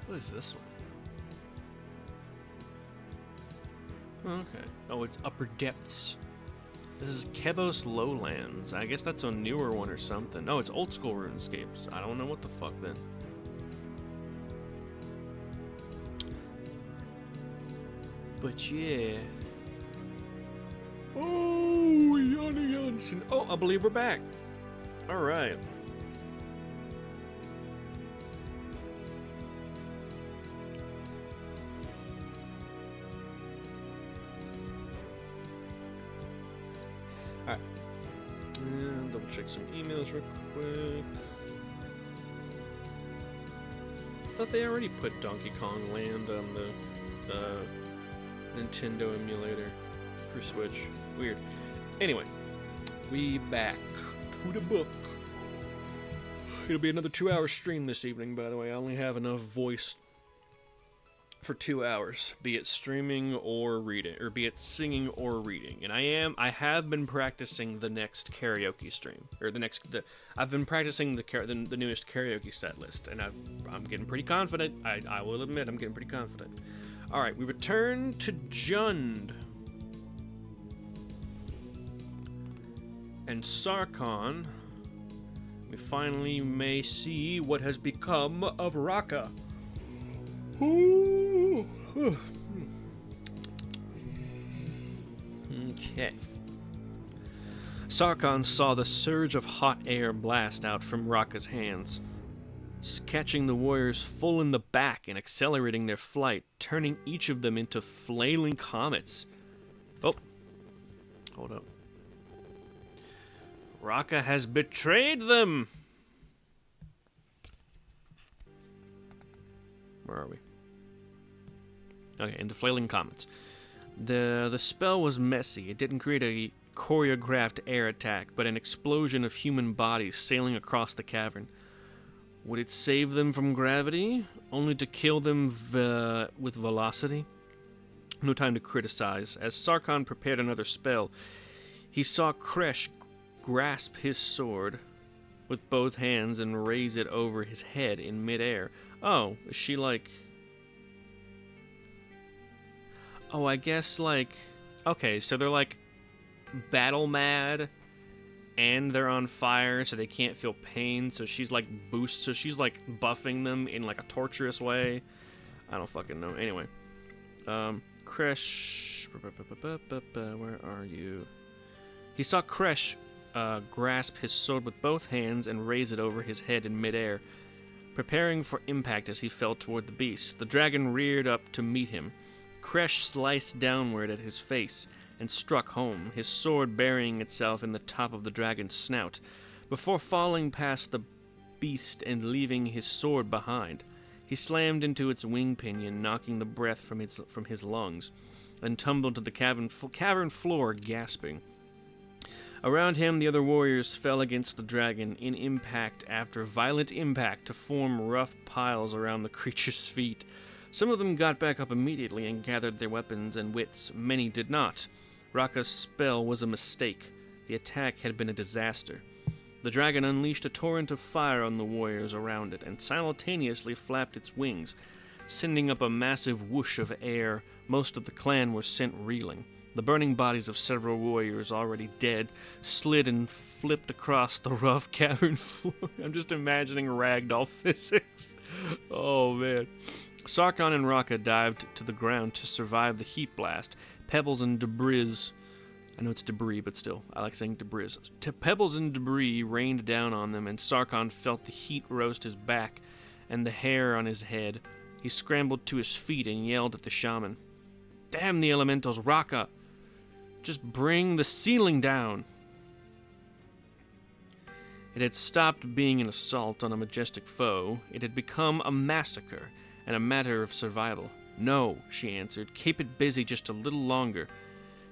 Speaker 1: What is this one? Okay. Oh, it's Upper Depths. This is Kebos Lowlands. I guess that's a newer one or something. No, it's old school RuneScapes. I don't know what the fuck then. But yeah. Oh, Yanni Janssen. Oh, I believe we're back. All right. Alright. And double check some emails real quick. I thought they already put Donkey Kong Land on the Nintendo emulator for Switch. Weird. Anyway, we back to the book. It'll be another 2-hour stream this evening, by the way. I only have enough voice for 2 hours, be it streaming or reading, or be it singing or reading. And I have been practicing the next karaoke stream, or I've been practicing the newest karaoke set list, and I'm getting pretty confident. I will admit, I'm getting pretty confident. All right, we return to Jund and Sarkhan. We finally may see what has become of Raka. Okay. Sarkhan saw the surge of hot air blast out from Raka's hands, catching the warriors full in the back and accelerating their flight, turning each of them into flailing comets. Oh, hold up. Raka has betrayed them! Where are we? Okay, into flailing comets. The spell was messy. It didn't create a choreographed air attack, but an explosion of human bodies sailing across the cavern. Would it save them from gravity, only to kill them with velocity? No time to criticize. As Sarkhan prepared another spell, he saw Kresh grasp his sword with both hands and raise it over his head in midair. Oh, is she like... Oh, I guess like... Okay, so they're like battle mad and they're on fire so they can't feel pain, so she's like so she's like buffing them in like a torturous way. I don't fucking know. Anyway. Kresh... Where are you? He saw Kresh grasp his sword with both hands and raise it over his head in midair, preparing for impact as he fell toward the beast. The dragon reared up to meet him. Kresh sliced downward at his face and struck home, his sword burying itself in the top of the dragon's snout, before falling past the beast and leaving his sword behind. He slammed into its wing pinion, knocking the breath from his lungs, and tumbled to the cavern floor, gasping. Around him, the other warriors fell against the dragon in impact after violent impact to form rough piles around the creature's feet. Some of them got back up immediately and gathered their weapons and wits. Many did not. Raka's spell was a mistake. The attack had been a disaster. The dragon unleashed a torrent of fire on the warriors around it and simultaneously flapped its wings, sending up a massive whoosh of air. Most of the clan were sent reeling. The burning bodies of several warriors, already dead, slid and flipped across the rough cavern floor. I'm just imagining ragdoll physics. Oh, man. Sarkhan and Raka dived to the ground to survive the heat blast. Pebbles and debris... I know it's debris, but still, I like saying debris. Pebbles and debris rained down on them, and Sarkhan felt the heat roast his back and the hair on his head. He scrambled to his feet and yelled at the shaman. Damn the elementals, Raka! Just bring the ceiling down! It had stopped being an assault on a majestic foe. It had become a massacre and a matter of survival. No, she answered. Keep it busy just a little longer.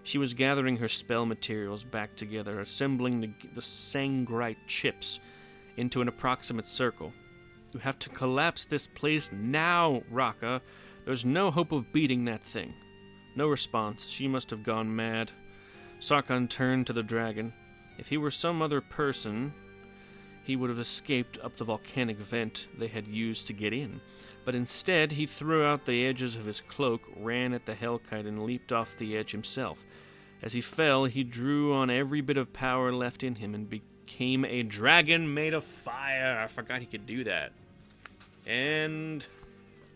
Speaker 1: She was gathering her spell materials back together, assembling the sangrite chips into an approximate circle. You have to collapse this place now, Raka. There's no hope of beating that thing. No response. She must have gone mad. Sarkhan turned to the dragon. If he were some other person, he would have escaped up the volcanic vent they had used to get in. But instead, he threw out the edges of his cloak, ran at the Hellkite, and leaped off the edge himself. As he fell, he drew on every bit of power left in him and became a dragon made of fire. I forgot he could do that. And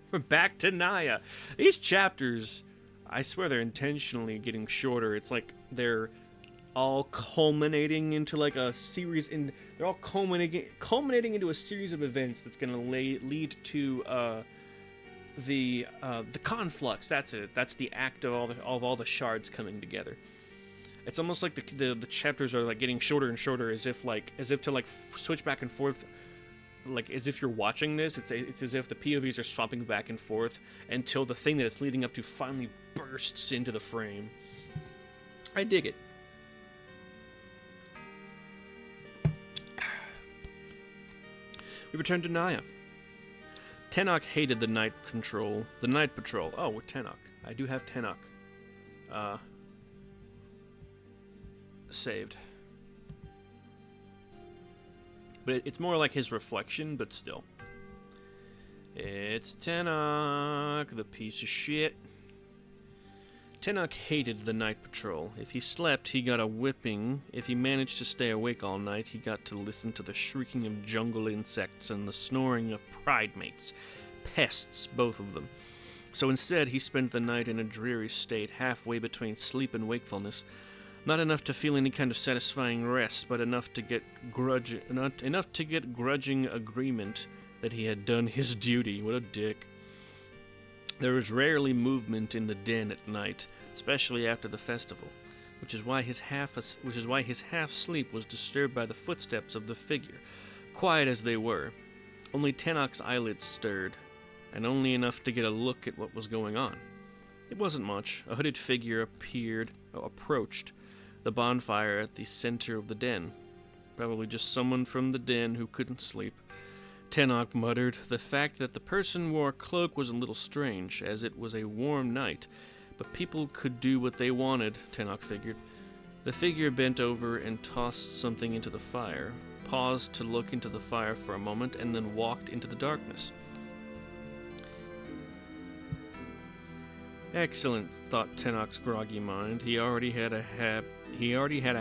Speaker 1: we're back to Naya. These chapters, I swear they're intentionally getting shorter. It's like they're all culminating into like a series, and they're all culminating into a series of events that's going to lead to the conflux. That's it. That's the act of all the shards coming together. It's almost like the chapters are like getting shorter and shorter, as if to switch back and forth, like as if you're watching this. It's as if the POVs are swapping back and forth until the thing that it's leading up to finally bursts into the frame. I dig it. We return to Naya. Tenok hated the night patrol. Oh, with Tenok. I do have Tenok. Saved. But it's more like his reflection, but still. It's Tenok, the piece of shit. Tenok hated the night patrol. If he slept, he got a whipping. If he managed to stay awake all night, he got to listen to the shrieking of jungle insects and the snoring of pride mates. Pests, both of them. So instead, he spent the night in a dreary state, halfway between sleep and wakefulness. Not enough to feel any kind of satisfying rest, but enough to get grudging agreement that he had done his duty. What a dick. There was rarely movement in the den at night, especially after the festival, which is why his half sleep was disturbed by the footsteps of the figure, quiet as they were. Only Tenok's eyelids stirred, and only enough to get a look at what was going on. It wasn't much. A hooded figure approached the bonfire at the center of the den. Probably just someone from the den who couldn't sleep. Tenok muttered. The fact that the person wore a cloak was a little strange, as it was a warm night, but people could do what they wanted, Tenok figured. The figure bent over and tossed something into the fire, paused to look into the fire for a moment, and then walked into the darkness. Excellent, thought Tenok's groggy mind. He already had a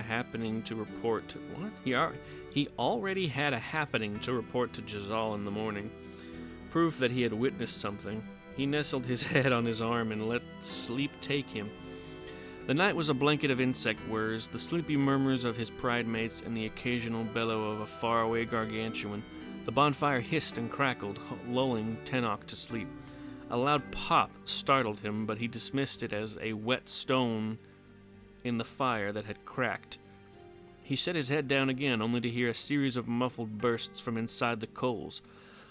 Speaker 1: happening to report. What? He already had a happening to report to Jazal in the morning. Proof that he had witnessed something. He nestled his head on his arm and let sleep take him. The night was a blanket of insect whirs, the sleepy murmurs of his pride mates, and the occasional bellow of a faraway gargantuan. The bonfire hissed and crackled, lulling Tenok to sleep. A loud pop startled him, but he dismissed it as a wet stone in the fire that had cracked. He set his head down again, only to hear a series of muffled bursts from inside the coals.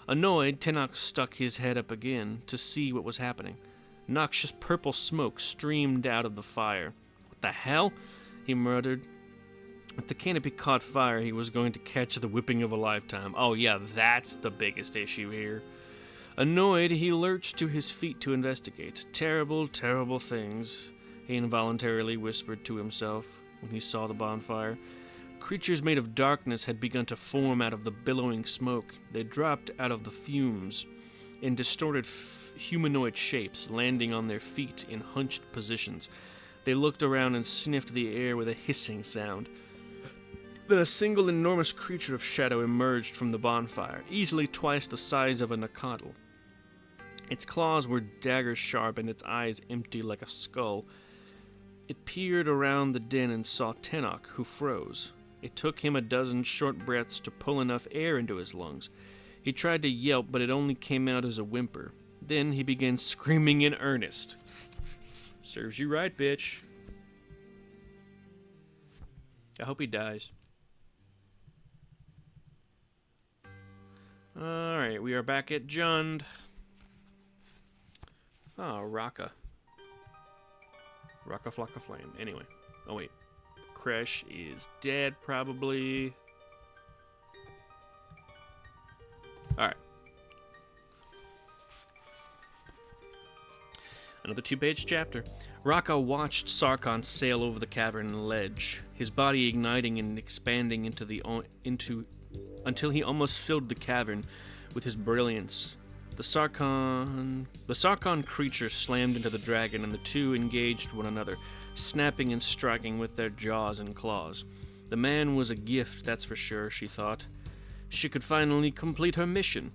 Speaker 1: Annoyed, Tenok stuck his head up again to see what was happening. Noxious purple smoke streamed out of the fire. What the hell? He muttered. If the canopy caught fire, he was going to catch the whipping of a lifetime. Oh yeah, that's the biggest issue here. Annoyed, he lurched to his feet to investigate. Terrible, terrible things, he involuntarily whispered to himself when he saw the bonfire. Creatures made of darkness had begun to form out of the billowing smoke. They dropped out of the fumes in distorted humanoid shapes, landing on their feet in hunched positions. They looked around and sniffed the air with a hissing sound. Then a single enormous creature of shadow emerged from the bonfire, easily twice the size of a Nakatl. Its claws were dagger-sharp and its eyes empty like a skull. It peered around the den and saw Tenok, who froze. It took him a dozen short breaths to pull enough air into his lungs. He tried to yelp, but it only came out as a whimper. Then he began screaming in earnest. Serves you right, bitch. I hope he dies. Alright, we are back at Jund. Oh, Raka. Raka Flocka Flame. Anyway. Oh, wait. Kresh is dead, probably. Alright. Another 2-page chapter. Raka watched Sarkhan sail over the cavern ledge, his body igniting and expanding into until he almost filled the cavern with his brilliance. The Sarkhan creature slammed into the dragon, and the two engaged one another, snapping and striking with their jaws and claws. The man was a gift, that's for sure, she thought. She could finally complete her mission.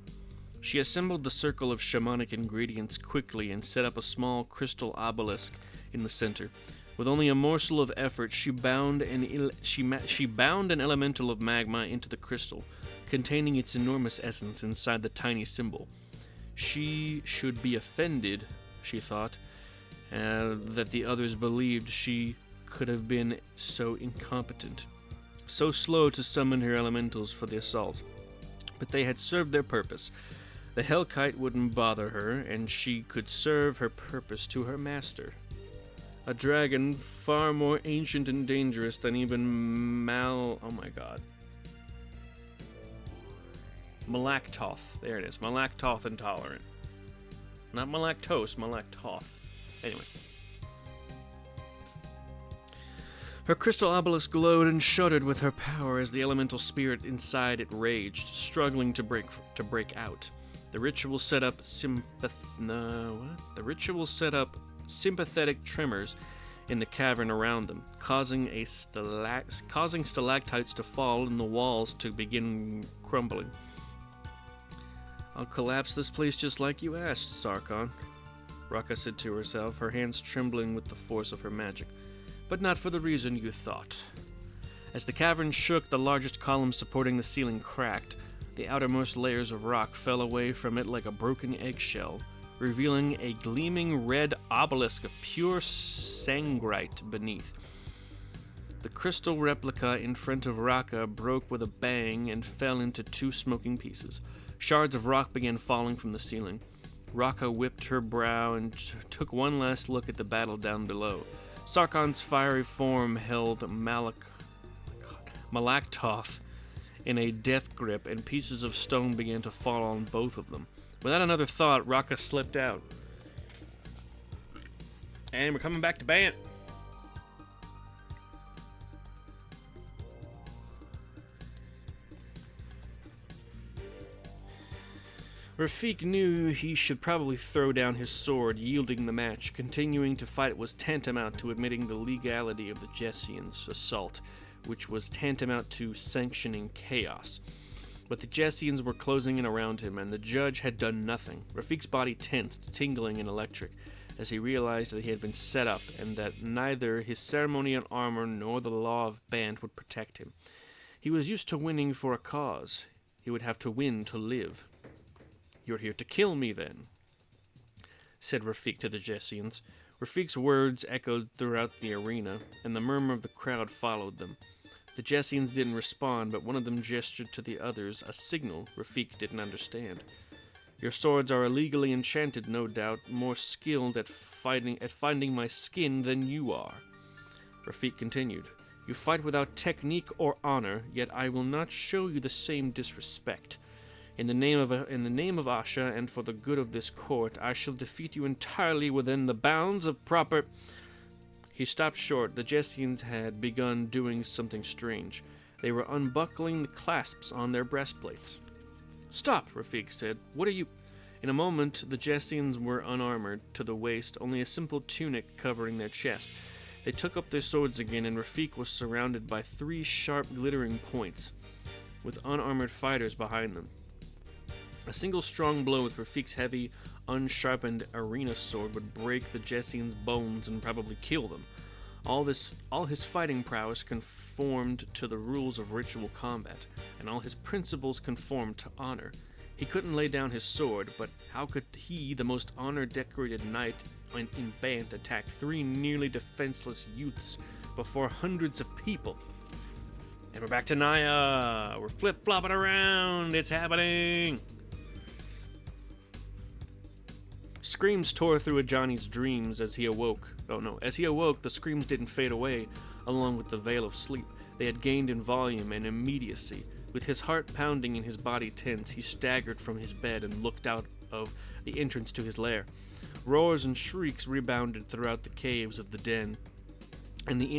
Speaker 1: She assembled the circle of shamanic ingredients quickly and set up a small crystal obelisk in the center. With only a morsel of effort, she bound an elemental of magma into the crystal, containing its enormous essence inside the tiny symbol. She should be offended, she thought, that the others believed she could have been so incompetent, so slow to summon her elementals for the assault. But they had served their purpose. The Hellkite wouldn't bother her, and she could serve her purpose to her master. A dragon far more ancient and dangerous than even Malaktoth. There it is. Malaktoth intolerant. Not malactose, Malaktoth. Anyway. Her crystal obelisk glowed and shuddered with her power as the elemental spirit inside it raged, struggling to break out. The ritual set up sympathetic tremors in the cavern around them, causing stalactites to fall and the walls to begin crumbling. "I'll collapse this place just like you asked, Sarkhan," Raka said to herself, her hands trembling with the force of her magic. "But not for the reason you thought." As the cavern shook, the largest column supporting the ceiling cracked. The outermost layers of rock fell away from it like a broken eggshell, revealing a gleaming red obelisk of pure sangrite beneath. The crystal replica in front of Raka broke with a bang and fell into two smoking pieces. Shards of rock began falling from the ceiling. Raka whipped her brow and took one last look at the battle down below. Sarkhan's fiery form held Malaktoth in a death grip, and pieces of stone began to fall on both of them. Without another thought, Raka slipped out. And we're coming back to Bant. Rafik knew he should probably throw down his sword, yielding the match. Continuing to fight was tantamount to admitting the legality of the Jessians' assault, which was tantamount to sanctioning chaos. But the Jessians were closing in around him, and the judge had done nothing. Rafik's body tensed, tingling and electric, as he realized that he had been set up, and that neither his ceremonial armor nor the law of Bant would protect him. He was used to winning for a cause. He would have to win to live. "You're here to kill me, then," said Rafik to the Jessians. Rafik's words echoed throughout the arena, and the murmur of the crowd followed them. The Jessians didn't respond, but one of them gestured to the others, a signal Rafik didn't understand. "Your swords are illegally enchanted, no doubt, more skilled at finding my skin than you are." Rafik continued, "You fight without technique or honor, yet I will not show you the same disrespect. In the name of Asha and for the good of this court, I shall defeat you entirely within the bounds of proper—" He stopped short. The Jessians had begun doing something strange. They were unbuckling the clasps on their breastplates. "Stop," Rafik said. "What are you—" In a moment, the Jessians were unarmored to the waist, only a simple tunic covering their chest. They took up their swords again, and Rafik was surrounded by 3 sharp, glittering points, with unarmored fighters behind them. A single strong blow with Rafik's heavy, unsharpened arena sword would break the Jessians' bones and probably kill them. All his fighting prowess conformed to the rules of ritual combat, and all his principles conformed to honor. He couldn't lay down his sword, but how could he, the most honor-decorated knight in Bant, attack 3 nearly defenseless youths before hundreds of people? And we're back to Naya. We're flip-flopping around. It's happening. Screams tore through Ajani's dreams as he awoke. As he awoke, the screams didn't fade away along with the veil of sleep. They had gained in volume and immediacy. With his heart pounding and his body tense, he staggered from his bed and looked out of the entrance to his lair. Roars and shrieks rebounded throughout the caves of the den, and the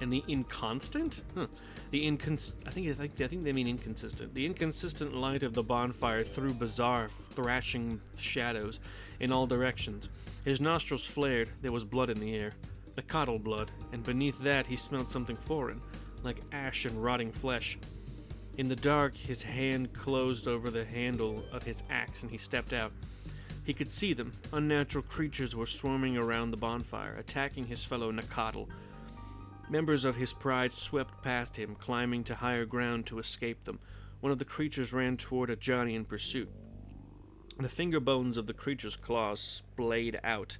Speaker 1: And the inconstant? Huh. I think they mean inconsistent. The inconsistent light of the bonfire threw bizarre, thrashing shadows in all directions. His nostrils flared. There was blood in the air. The cottle blood, and beneath that he smelled something foreign, like ash and rotting flesh. In the dark, his hand closed over the handle of his axe, and he stepped out. He could see them. Unnatural creatures were swarming around the bonfire, attacking his fellow Nakatl. Members of his pride swept past him, climbing to higher ground to escape them. One of the creatures ran toward Ajani in pursuit. The finger bones of the creature's claws splayed out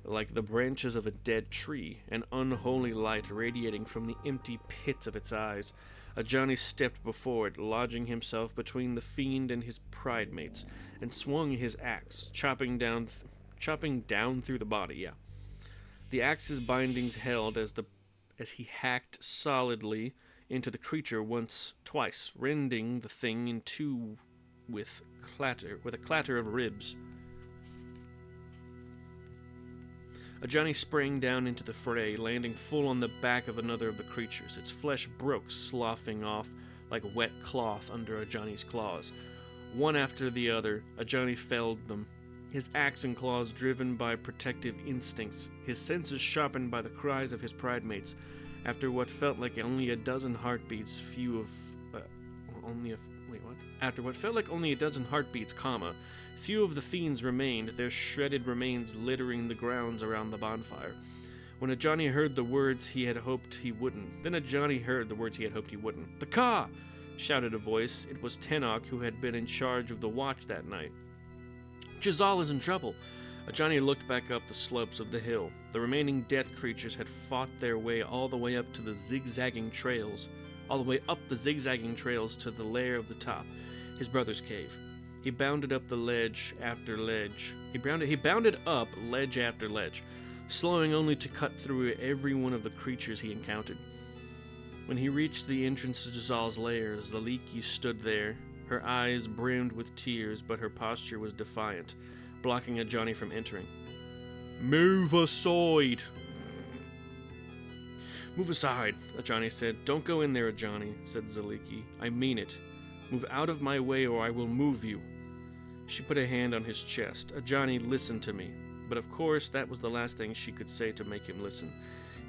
Speaker 1: like the branches of a dead tree, an unholy light radiating from the empty pits of its eyes. Ajani stepped before it, lodging himself between the fiend and his pride mates, and swung his axe, chopping down through the body. The axe's bindings held as he hacked solidly into the creature twice, rending the thing in two with a clatter of ribs. Ajani sprang down into the fray, landing full on the back of another of the creatures. Its flesh broke, sloughing off like wet cloth under Ajani's claws. One after the other, Ajani felled them, his axe and claws driven by protective instincts, his senses sharpened by the cries of his pride mates. After what felt like only a dozen heartbeats, few of the fiends remained, their shredded remains littering the grounds around the bonfire. When Ajani heard the words he had hoped he wouldn't. "The Ka!" shouted a voice. It was Tenok, who had been in charge of the watch that night. "Jazal is in trouble." Ajani looked back up the slopes of the hill. The remaining death creatures had fought their way all the way up the zigzagging trails to the lair of the top, his brother's cave. He bounded up ledge after ledge, slowing only to cut through every one of the creatures he encountered. When he reached the entrance to Jazal's lair, Zaliki stood there. Her eyes brimmed with tears, but her posture was defiant, blocking Ajani from entering. "Move aside!" "Move aside," Ajani said. "Don't go in there, Ajani," said Zaliki. "I mean it. Move out of my way or I will move you." She put a hand on his chest. "Ajani, listen to me." But of course, that was the last thing she could say to make him listen.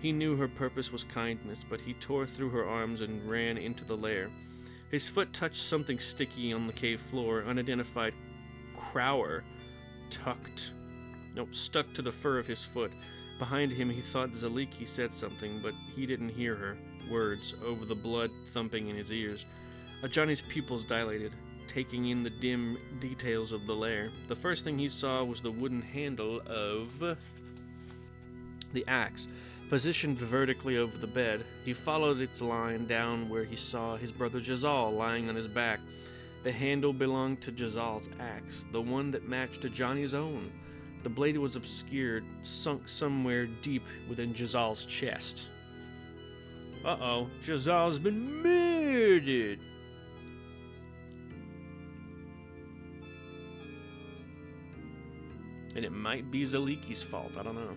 Speaker 1: He knew her purpose was kindness, but he tore through her arms and ran into the lair. His foot touched something sticky on the cave floor. Unidentified crower stuck to the fur of his foot. Behind him, he thought Zaliki said something, but he didn't hear her words over the blood thumping in his ears. Ajani's pupils dilated, taking in the dim details of the lair. The first thing he saw was the wooden handle of the axe, positioned vertically over the bed. He followed its line down where he saw his brother Jazal lying on his back. The handle belonged to Jazal's axe, the one that matched Ajani's own. The blade was obscured, sunk somewhere deep within Jazal's chest. Uh-oh, Jazal's been murdered! And it might be Zaliki's fault, I don't know.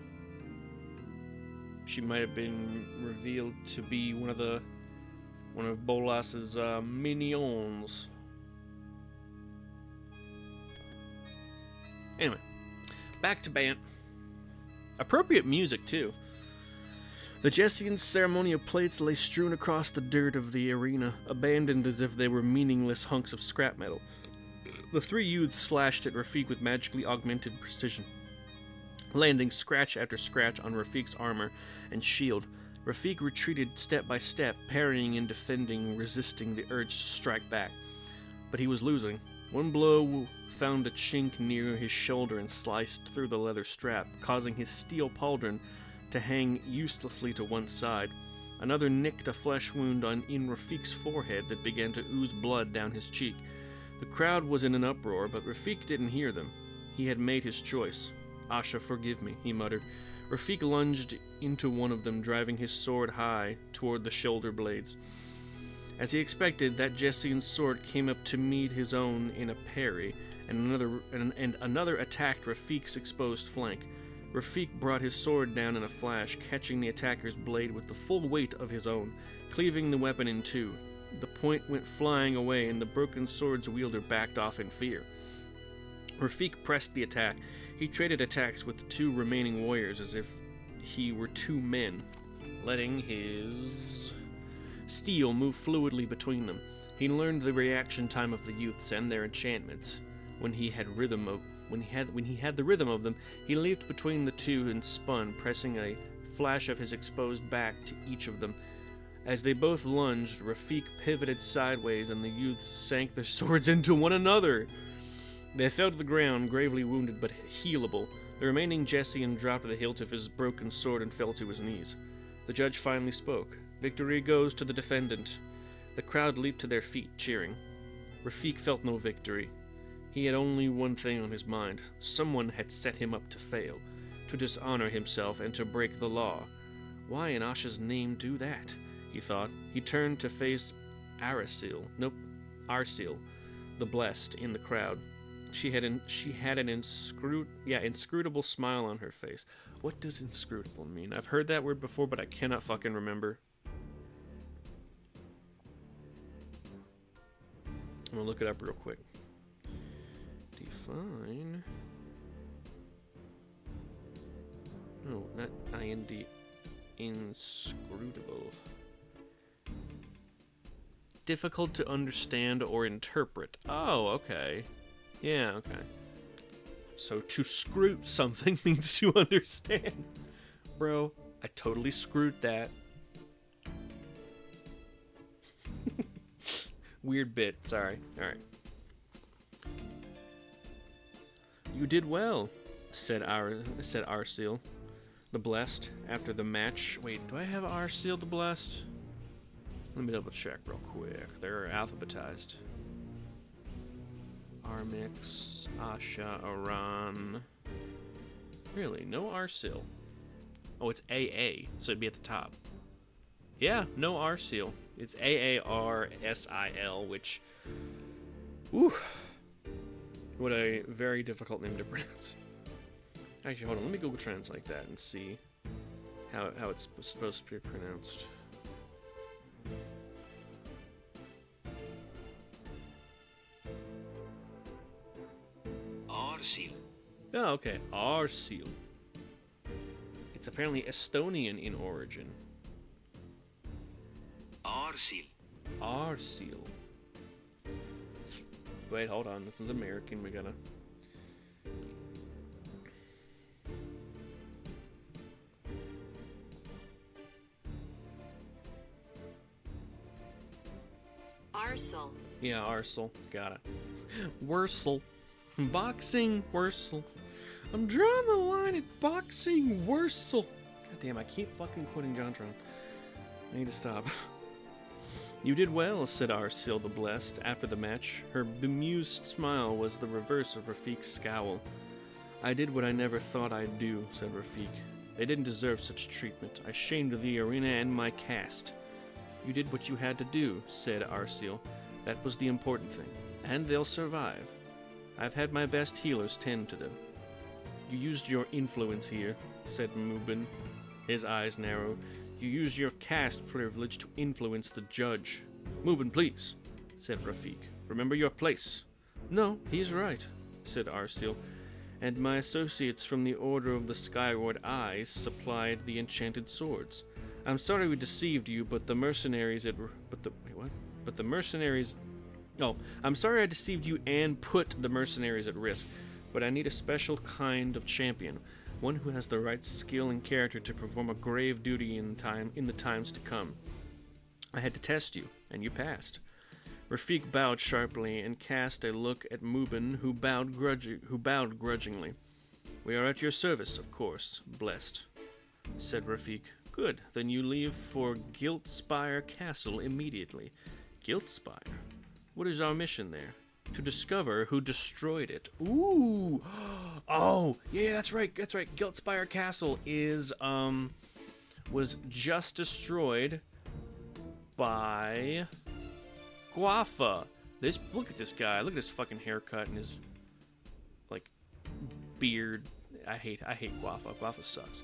Speaker 1: She might have been revealed to be one of Bolas's minions. Anyway, back to Bant. Appropriate music, too. The Jessian's ceremonial plates lay strewn across the dirt of the arena, abandoned as if they were meaningless hunks of scrap metal. The three youths slashed at Rafik with magically augmented precision, landing scratch after scratch on Rafik's armor and shield. Rafik retreated step by step, parrying and defending, resisting the urge to strike back. But he was losing. One blow found a chink near his shoulder and sliced through the leather strap, causing his steel pauldron to hang uselessly to one side. Another nicked a flesh wound in Rafik's forehead that began to ooze blood down his cheek. The crowd was in an uproar, but Rafik didn't hear them. He had made his choice. "Asha, forgive me," he muttered. Rafik lunged into one of them, driving his sword high toward the shoulder blades. As he expected, that Jessian's sword came up to meet his own in a parry, and another attacked Rafik's exposed flank. Rafik brought his sword down in a flash, catching the attacker's blade with the full weight of his own, cleaving the weapon in two. The point went flying away, and the broken sword's wielder backed off in fear. Rafik pressed the attack. He traded attacks with the two remaining warriors as if he were two men, letting his steel move fluidly between them. He learned the reaction time of the youths and their enchantments. When he had the rhythm of them, he leaped between the two and spun, pressing a flash of his exposed back to each of them. As they both lunged, Rafik pivoted sideways, and the youths sank their swords into one another. They fell to the ground, gravely wounded but healable. The remaining Jessian dropped the hilt of his broken sword and fell to his knees. The judge finally spoke. "Victory goes to the defendant." The crowd leaped to their feet, cheering. Rafik felt no victory. He had only one thing on his mind. Someone had set him up to fail, to dishonor himself and to break the law. Why in Asha's name do that? He thought. He turned to face Arsil, the blessed, in the crowd. She had an inscrutable smile on her face. What does inscrutable mean? I've heard that word before, but I cannot fucking remember. I'm gonna look it up real quick. Define. No, not IND. Inscrutable. Difficult to understand or interpret. Oh, okay. Yeah, okay. So to scrute something means to understand. Bro, I totally screwed that. Weird bit, sorry. Alright. "You did well," said Arsil, the Blessed, after the match. Wait, do I have Arsil the Blessed? Let me double check real quick. They're alphabetized. Armix, Asha, Aran. Really? No Arsil. Oh, it's AA, so it'd be at the top. Yeah, no Arsil. It's Aarsil, which... Whew. What a very difficult name to pronounce. Actually, hold on. Let me Google Translate that and see how it's supposed to be pronounced.
Speaker 2: Arsil.
Speaker 1: Oh, okay. Arsil. It's apparently Estonian in origin.
Speaker 2: Arsil.
Speaker 1: Arsil. Wait, hold on. This is American. We gotta...
Speaker 3: Arsil.
Speaker 1: Yeah, Arsil. Got it. Wursel. Boxing Wursel. I'm drawing the line at boxing Wursel. God damn, I keep fucking quoting Jontron. I need to stop. "You did well," said Arsil the Blessed after the match. Her bemused smile was the reverse of Rafik's scowl. "I did what I never thought I'd do," said Rafik. "They didn't deserve such treatment. I shamed the arena and my caste." "You did what you had to do," said Arsil. "That was the important thing. And they'll survive. I've had my best healers tend to them." "You used your influence here," said Mubin. His eyes narrowed. "You used your caste privilege to influence the judge." "Mubin, please," said Rafik. "Remember your place." "No, he's right," said Arsil. "And my associates from the Order of the Skyward Eyes supplied the enchanted swords. I'm sorry we deceived you, but the mercenaries I'm sorry I deceived you and put the mercenaries at risk, but I need a special kind of champion, one who has the right skill and character to perform a grave duty in the times to come. I had to test you, and you passed." Rafik bowed sharply and cast a look at Mubin, who bowed grudgingly. "We are at your service, of course, Blessed," said Rafik. "Good, then you leave for Giltspire Castle immediately." Giltspire? What is our mission there? "To discover who destroyed it." Ooh! Oh, yeah, that's right. Giltspire Castle was just destroyed by Guafa. Look at this guy. Look at his fucking haircut and his, like, beard. I hate Guafa. Guafa sucks.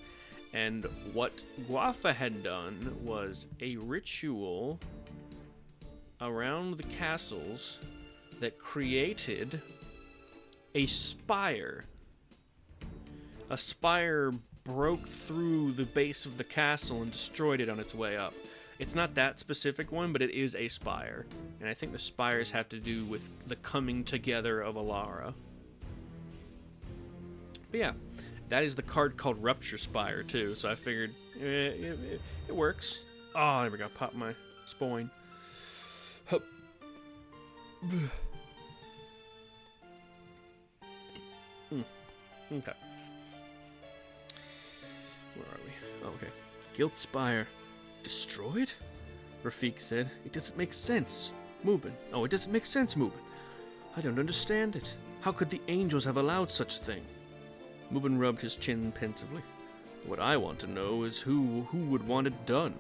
Speaker 1: And what Guafa had done was a ritual around the castles that created a spire. A spire broke through the base of the castle and destroyed it on its way up. It's not that specific one, but it is a spire. And I think the spires have to do with the coming together of Alara. But yeah, that is the card called Rupture Spire, too. So I figured it works. Oh, there we go. Pop my spoin. Hup. Okay. Where are we? Oh, okay. Guilt Spire. Destroyed? Rafik said. It doesn't make sense. Mubin. Oh, it doesn't make sense, Mubin. I don't understand it. How could the angels have allowed such a thing? Mubin rubbed his chin pensively. What I want to know is who would want it done.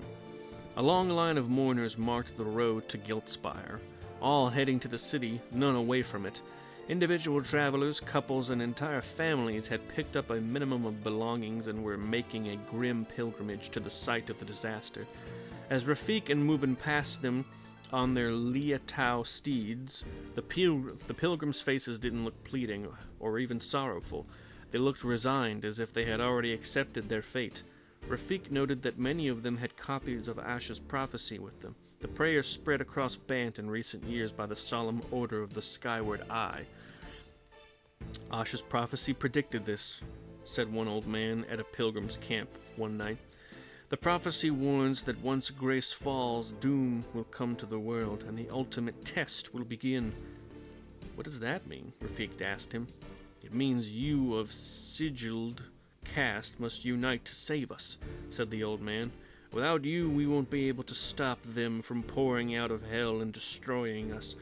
Speaker 1: A long line of mourners marked the road to Guilt Spire, all heading to the city, none away from it. Individual travelers, couples, and entire families had picked up a minimum of belongings and were making a grim pilgrimage to the site of the disaster. As Rafik and Mubin passed them on their Liatao steeds, the pilgrims' faces didn't look pleading or even sorrowful. They looked resigned, as if they had already accepted their fate. Rafik noted that many of them had copies of Asha's prophecy with them, the prayers spread across Bant in recent years by the solemn order of the Skyward Eye. Asha's prophecy predicted this, said one old man at a pilgrim's camp one night. The prophecy warns that once grace falls, doom will come to the world, and the ultimate test will begin. What does that mean? Rafik asked him. It means you of sigilled caste must unite to save us, said the old man. Without you, we won't be able to stop them from pouring out of hell and destroying us.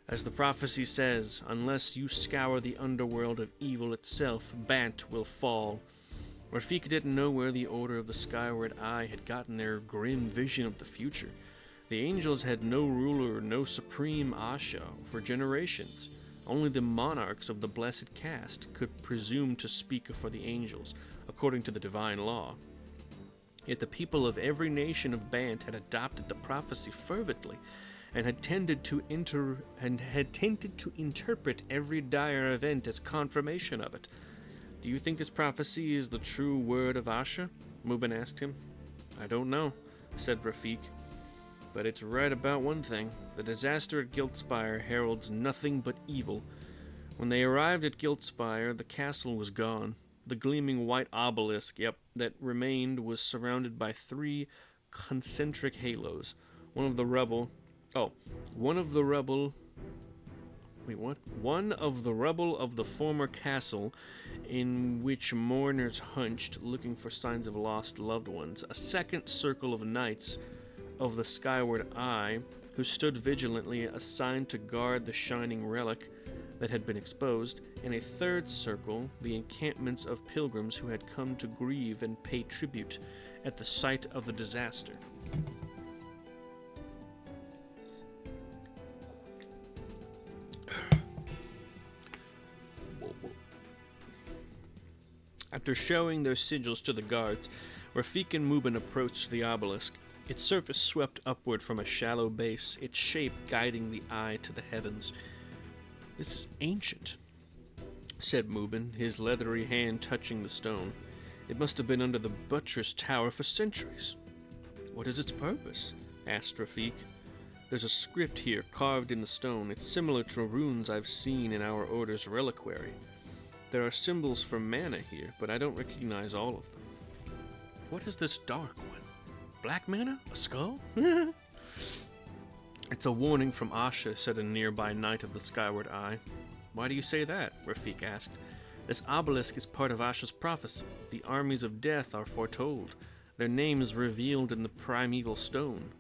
Speaker 1: As the prophecy says, unless you scour the underworld of evil itself, Bant will fall. Rafik didn't know where the Order of the Skyward Eye had gotten their grim vision of the future. The angels had no ruler, no supreme Asha for generations. Only the monarchs of the blessed caste could presume to speak for the angels, according to the divine law. Yet the people of every nation of Bant had adopted the prophecy fervently, and had tended to interpret every dire event as confirmation of it. Do you think this prophecy is the true word of Asha? Mubin asked him. I don't know, said Rafik. But it's right about one thing. The disaster at Guilt Spire heralds nothing but evil. When they arrived at Guilt Spire, the castle was gone. The gleaming white obelisk, that remained was surrounded by 3 concentric halos. One of the rubble of the former castle, in which mourners hunched, looking for signs of lost loved ones. A second circle of knights of the Skyward Eye, who stood vigilantly, assigned to guard the shining relic that had been exposed, and a third circle, the encampments of pilgrims who had come to grieve and pay tribute at the site of the disaster. After showing their sigils to the guards, Rafik and Mubin approached the obelisk. Its surface swept upward from a shallow base, its shape guiding the eye to the heavens. This is ancient, said Mubin, his leathery hand touching the stone. It must have been under the buttress tower for centuries. What is its purpose? Asked Rafik. There's a script here carved in the stone. It's similar to runes I've seen in our order's reliquary. There are symbols for mana here, but I don't recognize all of them. What is this dark one? Black mana? A skull? It's a warning from Asha, said a nearby knight of the Skyward Eye. Why do you say that? Rafik asked. This obelisk is part of Asha's prophecy. The armies of death are foretold, their names revealed in the primeval stone.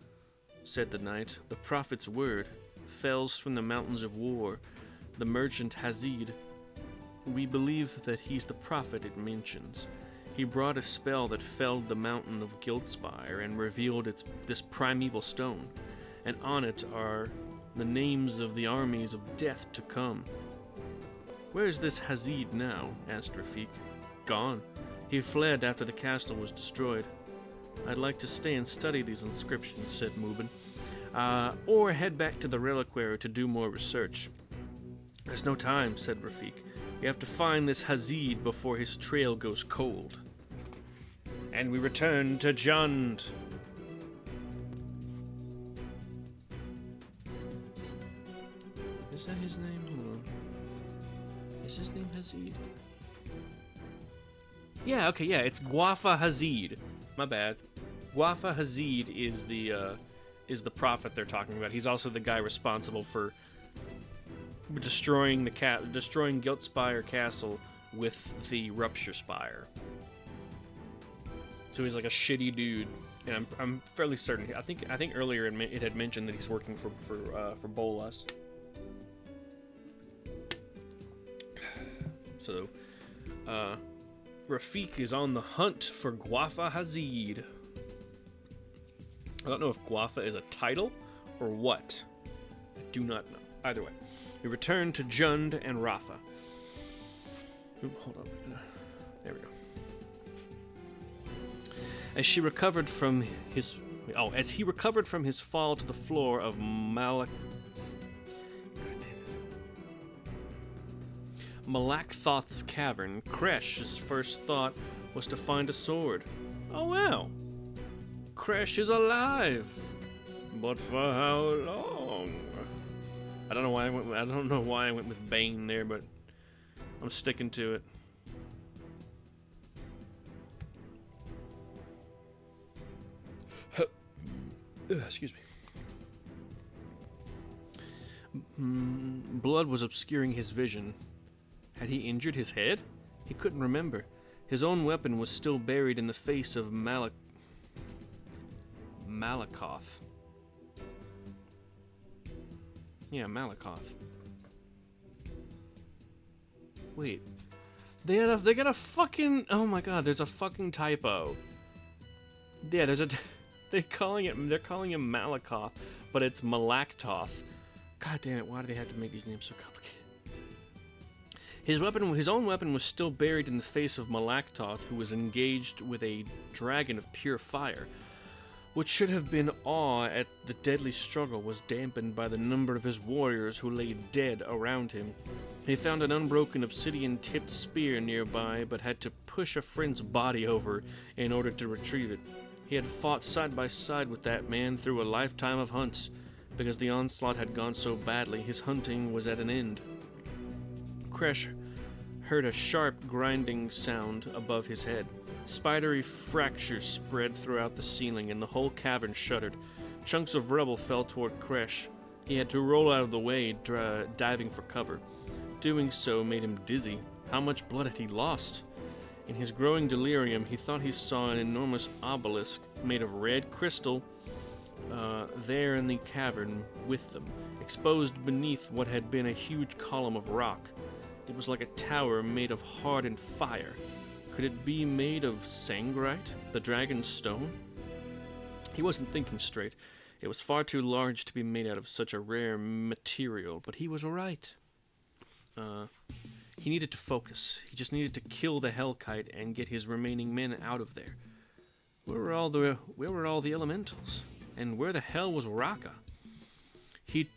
Speaker 1: Said the knight, the prophet's word, fells from the mountains of war, the merchant Hazid. We believe that he's the prophet it mentions. He brought a spell that felled the mountain of Guildspire and revealed this primeval stone, and on it are the names of the armies of death to come. Where is this Hazid now? Asked Rafik. Gone. He fled after the castle was destroyed. I'd like to stay and study these inscriptions, said Mubin. Or head back to the reliquary to do more research. There's no time, said Rafik. We have to find this Hazid before his trail goes cold. And we return to Jund. Is that his name? Hold on. Is his name Hazid? Yeah, okay, yeah, it's Gwafa Hazid. My bad. Gwafa Hazid is the prophet they're talking about. He's also the guy responsible for destroying Gilt Spire Castle with the Rupture Spire. So he's like a shitty dude, and I'm fairly certain. I think earlier it had mentioned that he's working for Bolas. So, Rafik is on the hunt for Gwafa Hazid. I don't know if Gwafa is a title or what. I do not know. Either way, we return to Jund and Rafa. Oop, hold on. There we go. As he recovered from his fall to the floor of Malakthoth's cavern, Kresh's first thought was to find a sword. Oh wow! Kresh is alive! But for how long? I don't know why I went with Bane there, but I'm sticking to it. Excuse me. Blood was obscuring his vision. Had he injured his head? He couldn't remember. His own weapon was still buried in the face of Malakoth. Yeah, Malakoth. Wait. They got a fucking... Oh my god, there's a fucking typo. Yeah, they're calling him Malakoth, but it's Malakthoth. God damn it, why do they have to make these names so complicated? His own weapon was still buried in the face of Malakthoth, who was engaged with a dragon of pure fire. What should have been awe at the deadly struggle was dampened by the number of his warriors who lay dead around him. He found an unbroken obsidian-tipped spear nearby, but had to push a friend's body over in order to retrieve it. He had fought side by side with that man through a lifetime of hunts. Because the onslaught had gone so badly, his hunting was at an end. Kresh heard a sharp grinding sound above his head. Spidery fractures spread throughout the ceiling, and the whole cavern shuddered. Chunks of rubble fell toward Kresh. He had to roll out of the way, diving for cover. Doing so made him dizzy. How much blood had he lost? In his growing delirium, he thought he saw an enormous obelisk made of red crystal there in the cavern with them, exposed beneath what had been a huge column of rock. It was like a tower made of hardened fire. Could it be made of sangrite, the dragon's stone? He wasn't thinking straight. It was far too large to be made out of such a rare material, but he was right. He needed to focus. He just needed to kill the Hellkite and get his remaining men out of there. Where were all the elementals? And where the hell was Raka? He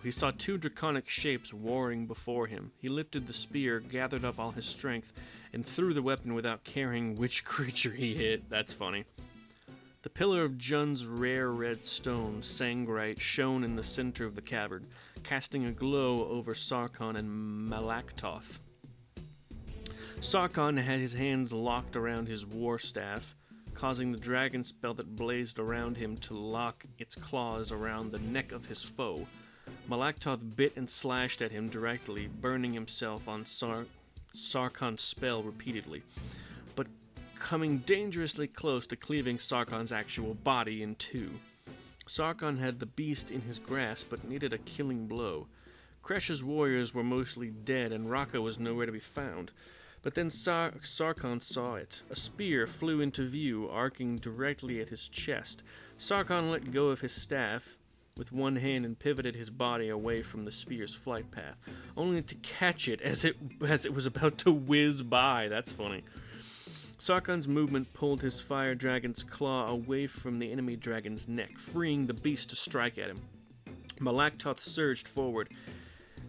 Speaker 1: saw two draconic shapes warring before him. He lifted the spear, gathered up all his strength, and threw the weapon without caring which creature he hit. That's funny. The pillar of Jund's rare red stone, sangrite, shone in the center of the cavern, casting a glow over Sarkhan and Malakthoth. Sarkhan had his hands locked around his war staff, causing the dragon spell that blazed around him to lock its claws around the neck of his foe. Malakthoth bit and slashed at him directly, burning himself on Sarkhan's spell repeatedly, but coming dangerously close to cleaving Sarkhan's actual body in two. Sarkhan had the beast in his grasp, but needed a killing blow. Kresh's warriors were mostly dead, and Raka was nowhere to be found. But then Sarkhan saw it. A spear flew into view, arcing directly at his chest. Sarkhan let go of his staff, with one hand and pivoted his body away from the spear's flight path, only to catch it as it was about to whiz by. That's funny. Sarkhan's movement pulled his fire dragon's claw away from the enemy dragon's neck, freeing the beast to strike at him. Malaktoth surged forward,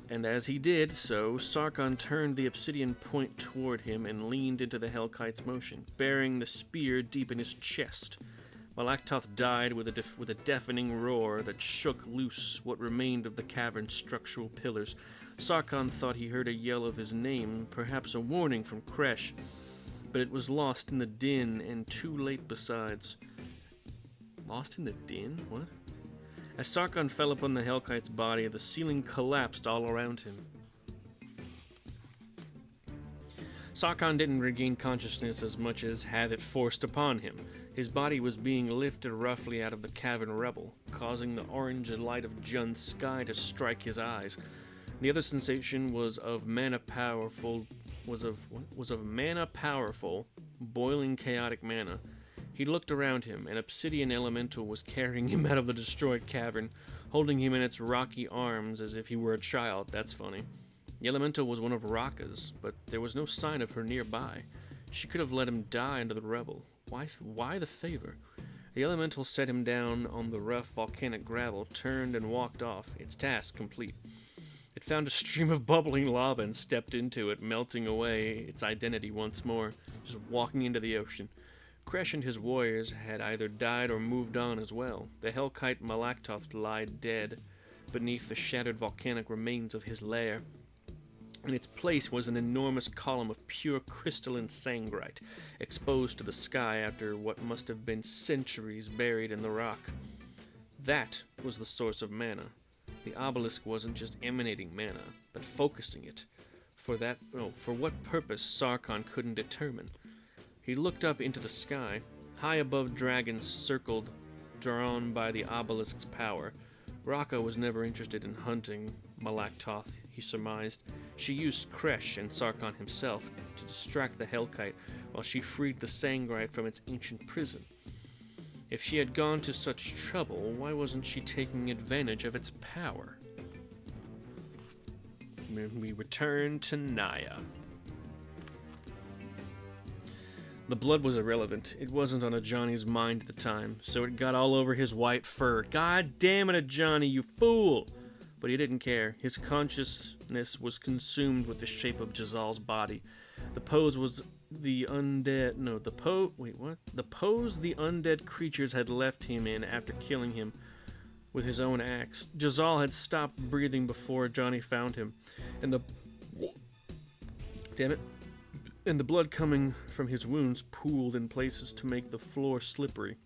Speaker 1: and as he did so, Sarkhan turned the obsidian point toward him and leaned into the Hellkite's motion, burying the spear deep in his chest. Malaktoth died with a deafening roar that shook loose what remained of the cavern's structural pillars. Sarkhan thought he heard a yell of his name, perhaps a warning from Kresh, but it was lost in the din, and too late besides. Lost in the din? What? As Sarkhan fell upon the Hellkite's body, the ceiling collapsed all around him. Sarkhan didn't regain consciousness as much as have it forced upon him. His body was being lifted roughly out of the cavern rubble, causing the orange light of Jun's sky to strike his eyes. The other sensation was of mana powerful, boiling chaotic mana. He looked around him. An obsidian elemental was carrying him out of the destroyed cavern, holding him in its rocky arms as if he were a child. That's funny. The elemental was one of Raka's, but there was no sign of her nearby. She could have let him die under the rubble. Why the favor? The elemental set him down on the rough volcanic gravel, turned and walked off, its task complete. It found a stream of bubbling lava and stepped into it, melting away its identity once more, just walking into the ocean. Kresh and his warriors had either died or moved on as well. The Hellkite Malaktoth lied dead beneath the shattered volcanic remains of his lair. In its place was an enormous column of pure crystalline sangrite, exposed to the sky after what must have been centuries buried in the rock. That was the source of mana. The obelisk wasn't just emanating mana, but focusing it. For what purpose, Sarkhan couldn't determine. He looked up into the sky. High above dragons circled, drawn by the obelisk's power. Raka was never interested in hunting Malaktoth, he surmised. She used Kresh and Sarkhan himself to distract the Hellkite while she freed the sangrite from its ancient prison. If she had gone to such trouble, why wasn't she taking advantage of its power? We return to Naya. The blood was irrelevant. It wasn't on Ajani's mind at the time, so it got all over his white fur. God damn it, Ajani, you fool! But he didn't care. His consciousness was consumed with the shape of Jazal's body. The pose the undead creatures had left him in after killing him with his own axe. Jazal had stopped breathing before Johnny found him, and the blood coming from his wounds pooled in places to make the floor slippery.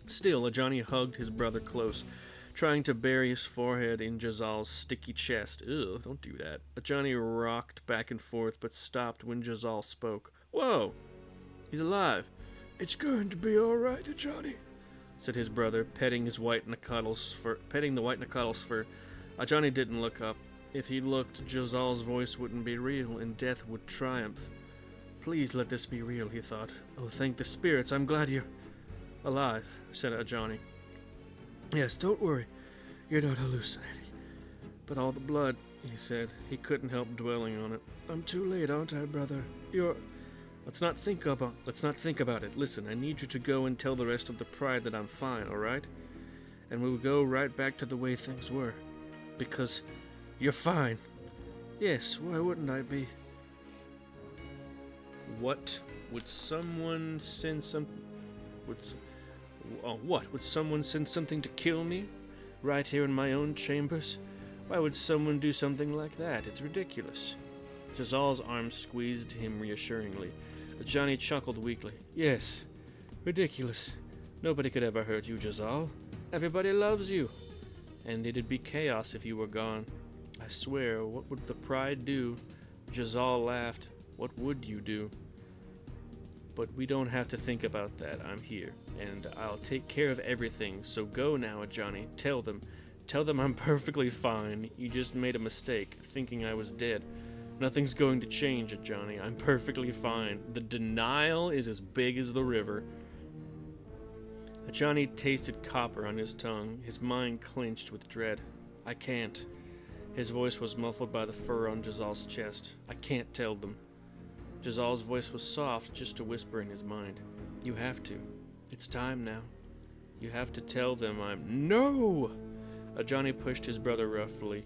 Speaker 1: Still, Ajani hugged his brother close, trying to bury his forehead in Jazal's sticky chest. Ew, don't do that. Ajani rocked back and forth, but stopped when Jazal spoke. Whoa! He's alive. It's going to be all right, Ajani, said his brother, petting the white Nakatl's fur. Ajani didn't look up. If he looked, Jazal's voice wouldn't be real, and death would triumph. Please let this be real, he thought. Oh, thank the spirits, I'm glad you're alive, said Ajani. Yes, don't worry. You're not hallucinating. But all the blood, he said. He couldn't help dwelling on it. I'm too late, aren't I, brother? Let's not think about it. Listen, I need you to go and tell the rest of the Pride that I'm fine, alright? And we'll go right back to the way things were. Because you're fine. Yes, why wouldn't I be? What? Would someone send something to kill me? Right here in my own chambers? Why would someone do something like that? It's ridiculous. Jazal's arm squeezed him reassuringly. Johnny chuckled weakly. Yes, ridiculous. Nobody could ever hurt you, Jazal. Everybody loves you. And it'd be chaos if you were gone. I swear, what would the Pride do? Jazal laughed. What would you do? But we don't have to think about that. I'm here, and I'll take care of everything. So go now, Johnny. Tell them I'm perfectly fine. You just made a mistake, thinking I was dead. Nothing's going to change, Johnny. I'm perfectly fine. The denial is as big as the river. Johnny tasted copper on his tongue, his mind clenched with dread. I can't. His voice was muffled by the fur on Jazal's chest. I can't tell them. Jazal's voice was soft, just a whisper in his mind. You have to. It's time now. You have to tell them I'm... No! Johnny pushed his brother roughly,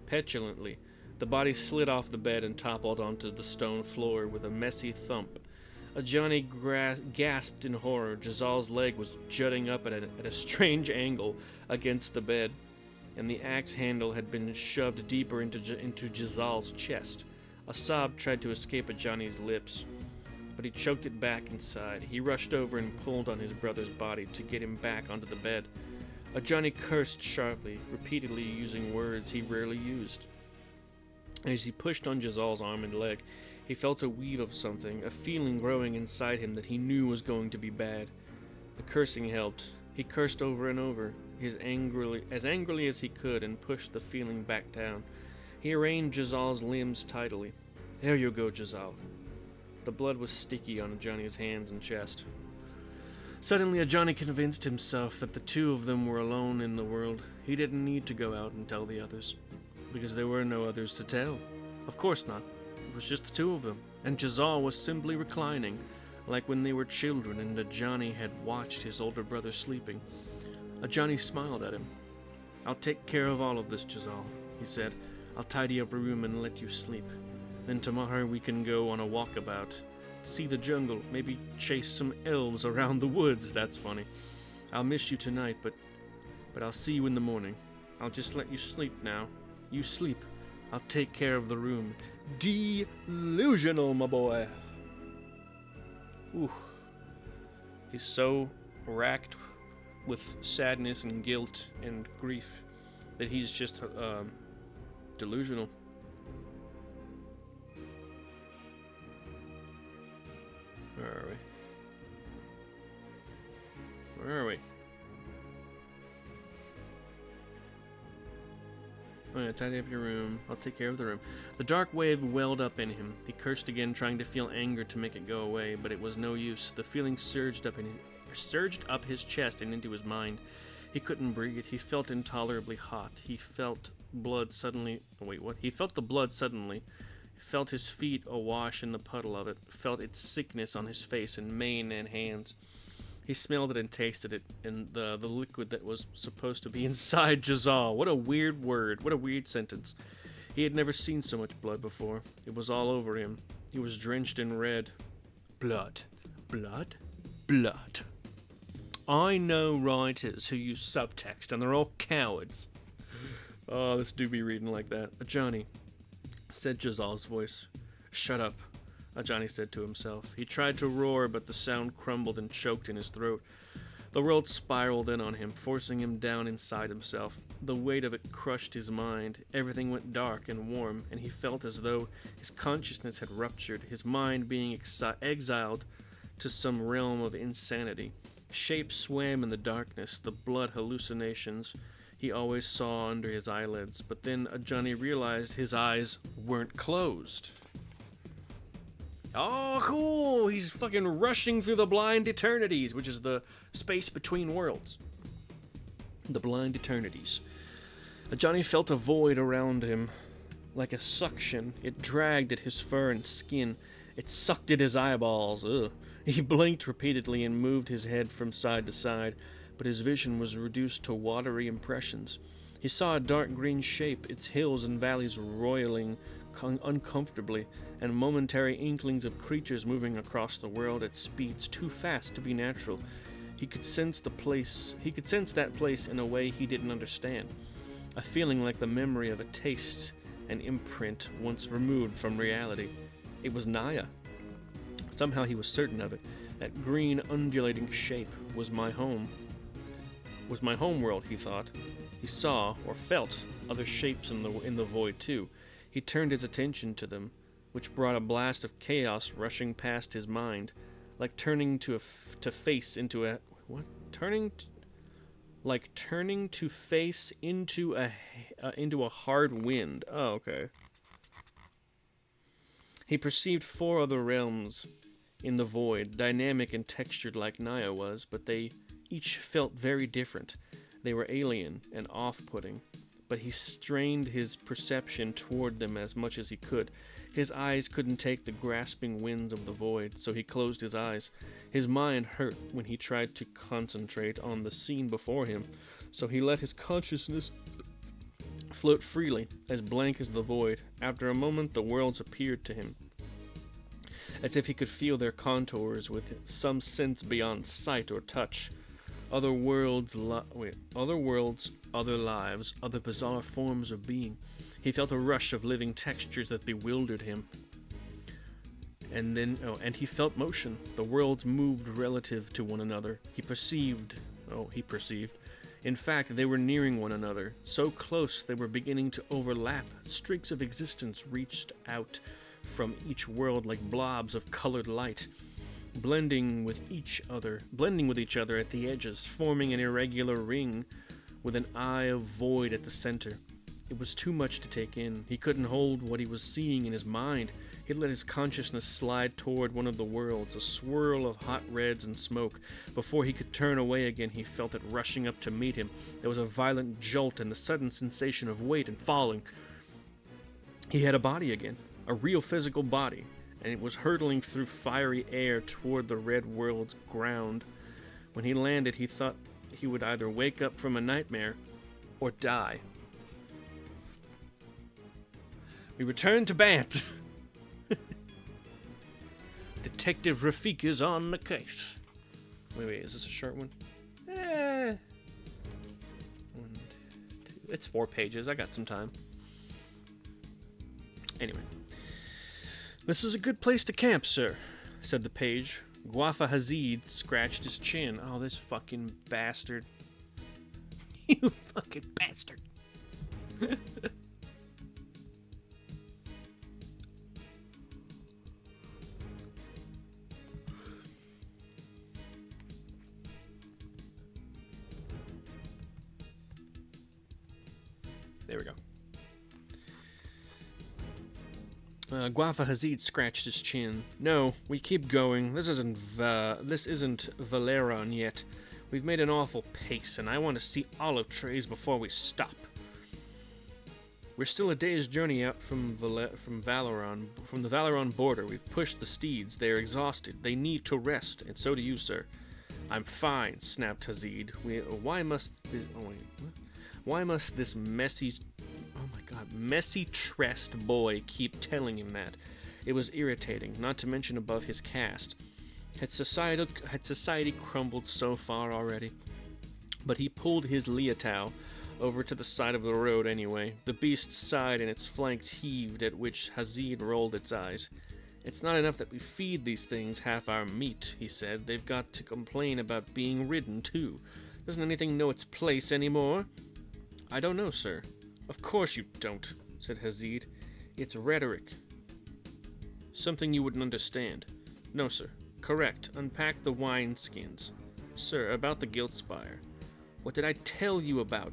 Speaker 1: petulantly. The body slid off the bed and toppled onto the stone floor with a messy thump. Johnny gasped in horror. Jazal's leg was jutting up at a strange angle against the bed, and the axe handle had been shoved deeper into Jazal's chest. A sob tried to escape Johnny's lips, but he choked it back inside. He rushed over and pulled on his brother's body to get him back onto the bed. Johnny cursed sharply, repeatedly using words he rarely used. As he pushed on Jazal's arm and leg, he felt a weed of something, a feeling growing inside him that he knew was going to be bad. The cursing helped. He cursed over and over, as angrily as he could, and pushed the feeling back down. He arranged Jazal's limbs tidily. There you go, Jazal. The blood was sticky on Johnny's hands and chest. Suddenly, Johnny convinced himself that the two of them were alone in the world. He didn't need to go out and tell the others, because there were no others to tell. Of course not. It was just the two of them, and Jazal was simply reclining, like when they were children and Johnny had watched his older brother sleeping. Johnny smiled at him. I'll take care of all of this, Jazal, he said. I'll tidy up a room and let you sleep. Then tomorrow we can go on a walkabout, see the jungle, maybe chase some elves around the woods. That's funny. I'll miss you tonight, but I'll see you in the morning. I'll just let you sleep now. You sleep. I'll take care of the room. Delusional, my boy. Ooh. He's so racked with sadness and guilt and grief that he's just delusional. Where are we? Where are we? Oh yeah, tidy up your room. I'll take care of the room. The dark wave welled up in him. He cursed again, trying to feel anger to make it go away, but it was no use. The feeling surged up his chest and into his mind. He couldn't breathe. He felt intolerably hot. He felt blood suddenly... Wait, what? He felt the blood suddenly. He felt his feet awash in the puddle of it. Felt its sickness on his face and mane and hands. He smelled it and tasted it, and the liquid that was supposed to be inside Jazal. What a weird word. What a weird sentence. He had never seen so much blood before. It was all over him. He was drenched in red. Blood. Blood? Blood. I know writers who use subtext, and they're all cowards. Oh, this do be reading like that. Johnny, said Jazal's voice. Shut up, Johnny said to himself. He tried to roar, but the sound crumbled and choked in his throat. The world spiraled in on him, forcing him down inside himself. The weight of it crushed his mind. Everything went dark and warm, and he felt as though his consciousness had ruptured, his mind being exiled to some realm of insanity. Shapes swam in the darkness, the blood hallucinations he always saw under his eyelids, but then Johnny realized his eyes weren't closed. Oh, cool! He's fucking rushing through the blind eternities, which is the space between worlds. The blind eternities. Johnny felt a void around him, like a suction. It dragged at his fur and skin. It sucked at his eyeballs. Ugh. He blinked repeatedly and moved his head from side to side, but his vision was reduced to watery impressions. He saw a dark green shape, its hills and valleys roiling uncomfortably, and momentary inklings of creatures moving across the world at speeds too fast to be natural. He could sense that place in a way he didn't understand. A feeling like the memory of a taste, an imprint once removed from reality. It was Naya. Somehow he was certain of it. That green, undulating shape was my home. Was my home world, he thought. He saw, or felt, other shapes in the void, too. He turned his attention to them, which brought a blast of chaos rushing past his mind, like turning to face into a hard wind. Oh, okay. He perceived 4 other realms in the void, dynamic and textured like Naya was, but they Each felt very different. They were alien and off-putting, but he strained his perception toward them as much as he could. His eyes couldn't take the grasping winds of the void, so he closed his eyes. His mind hurt when he tried to concentrate on the scene before him, so he let his consciousness float freely, as blank as the void. After a moment, the worlds appeared to him, as if he could feel their contours with some sense beyond sight or touch. Other worlds, other lives, other bizarre forms of being. He felt a rush of living textures that bewildered him. And he felt motion. The worlds moved relative to one another. He perceived. In fact, they were nearing one another, so close they were beginning to overlap. Streaks of existence reached out from each world like blobs of colored light, blending with each other at the edges, forming an irregular ring with an eye of void at the center. It was too much to take in. He couldn't hold what he was seeing in his mind. He let his consciousness slide toward one of the worlds, a swirl of hot reds and smoke. Before he could turn away again, he felt it rushing up to meet him. There was a violent jolt and the sudden sensation of weight and falling. He had a body again, a real physical body, and it was hurtling through fiery air toward the red world's ground. When he landed, he thought he would either wake up from a nightmare or die. We return to Bant. Detective Rafik is on the case. Wait, is this a short one? 1, 2. It's 4 pages. I got some time. Anyway. This is a good place to camp, sir, said the page. Guafa Hazid scratched his chin. Oh, this fucking bastard. You fucking bastard. There we go. Guafa Hazid scratched his chin. No, we keep going. This isn't Valeron yet. We've made an awful pace, and I want to see olive trees before we stop. We're still a day's journey out from the Valeron border. We've pushed the steeds. They're exhausted. They need to rest, and so do you, sir. I'm fine, snapped Hazid. Why must this messy-tressed boy keep telling him that? It was irritating, not to mention above his caste. Had society crumbled so far already? But he pulled his Liatao over to the side of the road anyway. The beast sighed and its flanks heaved, at which Hazid rolled its eyes. It's not enough that we feed these things half our meat, he said. They've got to complain about being ridden, too. Doesn't anything know its place anymore? I don't know, sir. Of course you don't, said Hazid. It's rhetoric. Something you wouldn't understand. No, sir. Correct. Unpack the wineskins. Sir, about the Guilt Spire. What did I tell you about?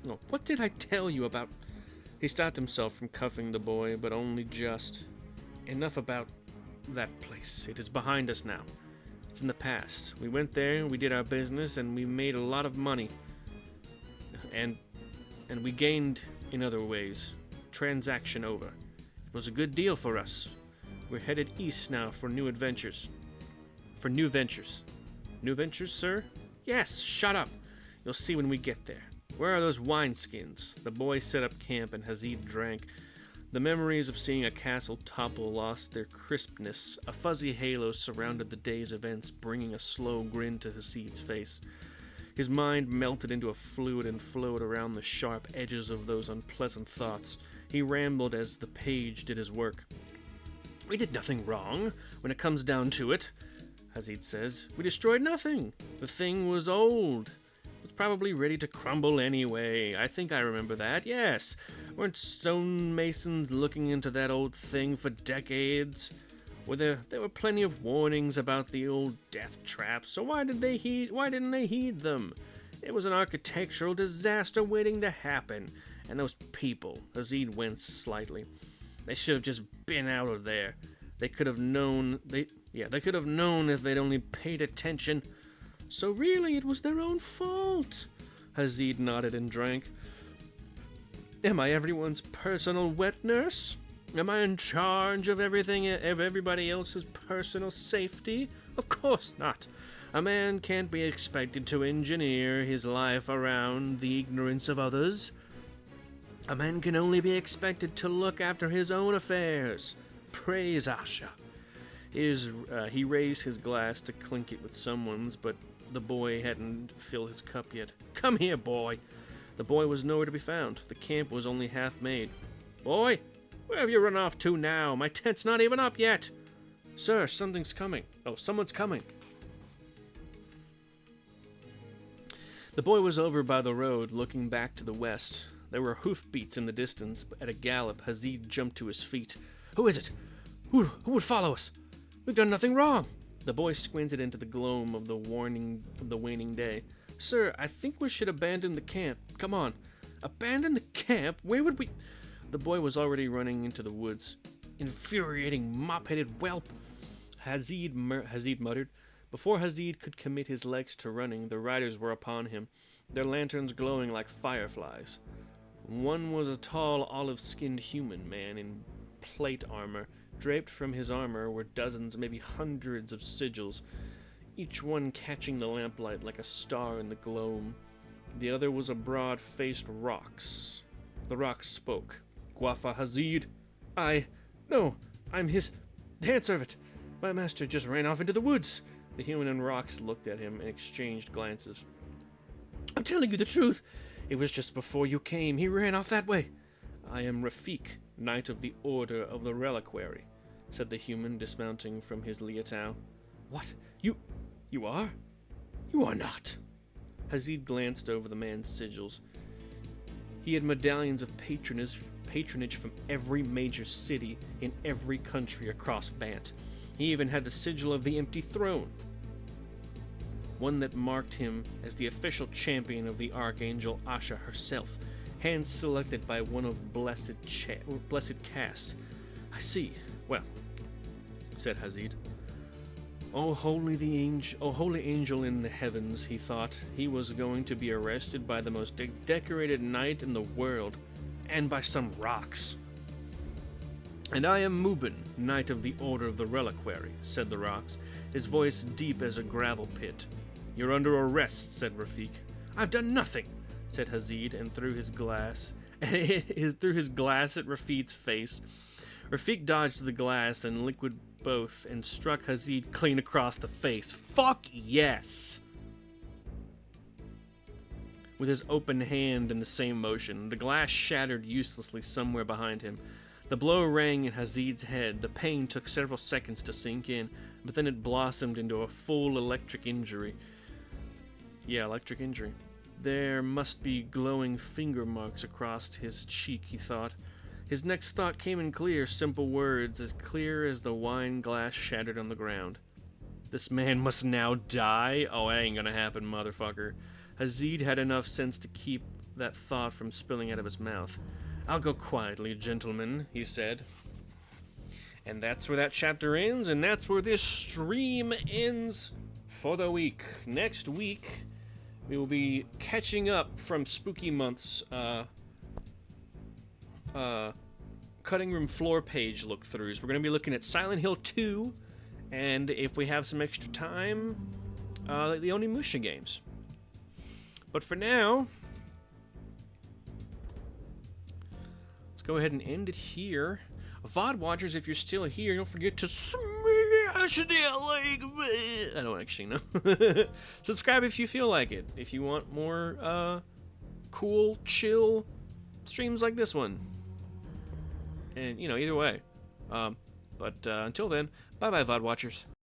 Speaker 1: No, what did I tell you about? He stopped himself from cuffing the boy, but only just. Enough about that place. It is behind us now. It's in the past. We went there, we did our business, and we made a lot of money. And we gained in other ways. Transaction over. It was a good deal for us. We're headed east now for new adventures. For new ventures. New ventures, sir? Yes, shut up. You'll see when we get there. Where are those wineskins? The boy set up camp and Hazid drank. The memories of seeing a castle topple lost their crispness. A fuzzy halo surrounded the day's events, bringing a slow grin to Hazid's face. His mind melted into a fluid and flowed around the sharp edges of those unpleasant thoughts. He rambled as the page did his work. We did nothing wrong, when it comes down to it, Hazid says. We destroyed nothing. The thing was old. It was probably ready to crumble anyway. I think I remember that, yes. Weren't stonemasons looking into that old thing for decades? There were plenty of warnings about the old death traps, so why didn't they heed them? It was an architectural disaster waiting to happen. And those people, Hazid winced slightly. They should have just been out of there. They could have known if they'd only paid attention. So really, it was their own fault. Hazid nodded and drank. Am I everyone's personal wet nurse? Am I in charge of everything, of everybody else's personal safety? Of course not. A man can't be expected to engineer his life around the ignorance of others. A man can only be expected to look after his own affairs. Praise Asha. He raised his glass to clink it with someone's, but the boy hadn't filled his cup yet. Come here, boy. The boy was nowhere to be found. The camp was only half made. Boy, where have you run off to now? My tent's not even up yet. Sir, something's coming. Oh, someone's coming. The boy was over by the road, looking back to the west. There were hoofbeats in the distance, but at a gallop, Hazid jumped to his feet. Who is it? Who would follow us? We've done nothing wrong. The boy squinted into the gloam of the waning day. Sir, I think we should abandon the camp. Come on. Abandon the camp? Where would we... The boy was already running into the woods. Infuriating, mop-headed whelp, Hazid muttered. Before Hazid could commit his legs to running, the riders were upon him, their lanterns glowing like fireflies. One was a tall, olive-skinned human man in plate armor. Draped from his armor were dozens, maybe hundreds of sigils, each one catching the lamplight like a star in the gloam. The other was a broad-faced Rox. The Rox spoke. Gwafa Hazid. No, I'm his handservant. My master just ran off into the woods. The human and Rox looked at him and exchanged glances. I'm telling you the truth. It was just before you came. He ran off that way. I am Rafik, Knight of the Order of the Reliquary, said the human, dismounting from his liatao. What? You are? You are not. Hazid glanced over the man's sigils. He had medallions of patronage from every major city in every country across Bant. He even had the sigil of the empty throne, one that marked him as the official champion of the Archangel Asha herself, hand-selected by one of blessed caste. I see. Well, said Hazid. Oh, holy angel in the heavens, he thought. He was going to be arrested by the most decorated knight in the world, and by some rocks. And I am Mubin, Knight of the Order of the Reliquary, said the Rocks, his voice deep as a gravel pit. You're under arrest, said Rafik. I've done nothing, said Hazid, and threw his glass at Rafik's face. Rafik dodged the glass and liquid both and struck Hazid clean across the face. Fuck yes! With his open hand in the same motion, the glass shattered uselessly somewhere behind him. The blow rang in Hazid's head. The pain took several seconds to sink in, but then it blossomed into a full electric injury. Yeah, electric injury. There must be glowing finger marks across his cheek, he thought. His next thought came in clear, simple words, as clear as the wine glass shattered on the ground. This man must now die? Oh, that ain't gonna happen, motherfucker. Hazid had enough sense to keep that thought from spilling out of his mouth. I'll go quietly, gentlemen, he said. And that's where that chapter ends, and that's where this stream ends for the week. Next week, we will be catching up from Spooky Month's cutting room floor page look-throughs. We're going to be looking at Silent Hill 2, and if we have some extra time, the Onimusha games. But for now, let's go ahead and end it here. VOD watchers, if you're still here, don't forget to smash that like button. I don't actually know. Subscribe if you feel like it. If you want more cool, chill streams like this one. And, either way. But until then, bye-bye, VOD watchers.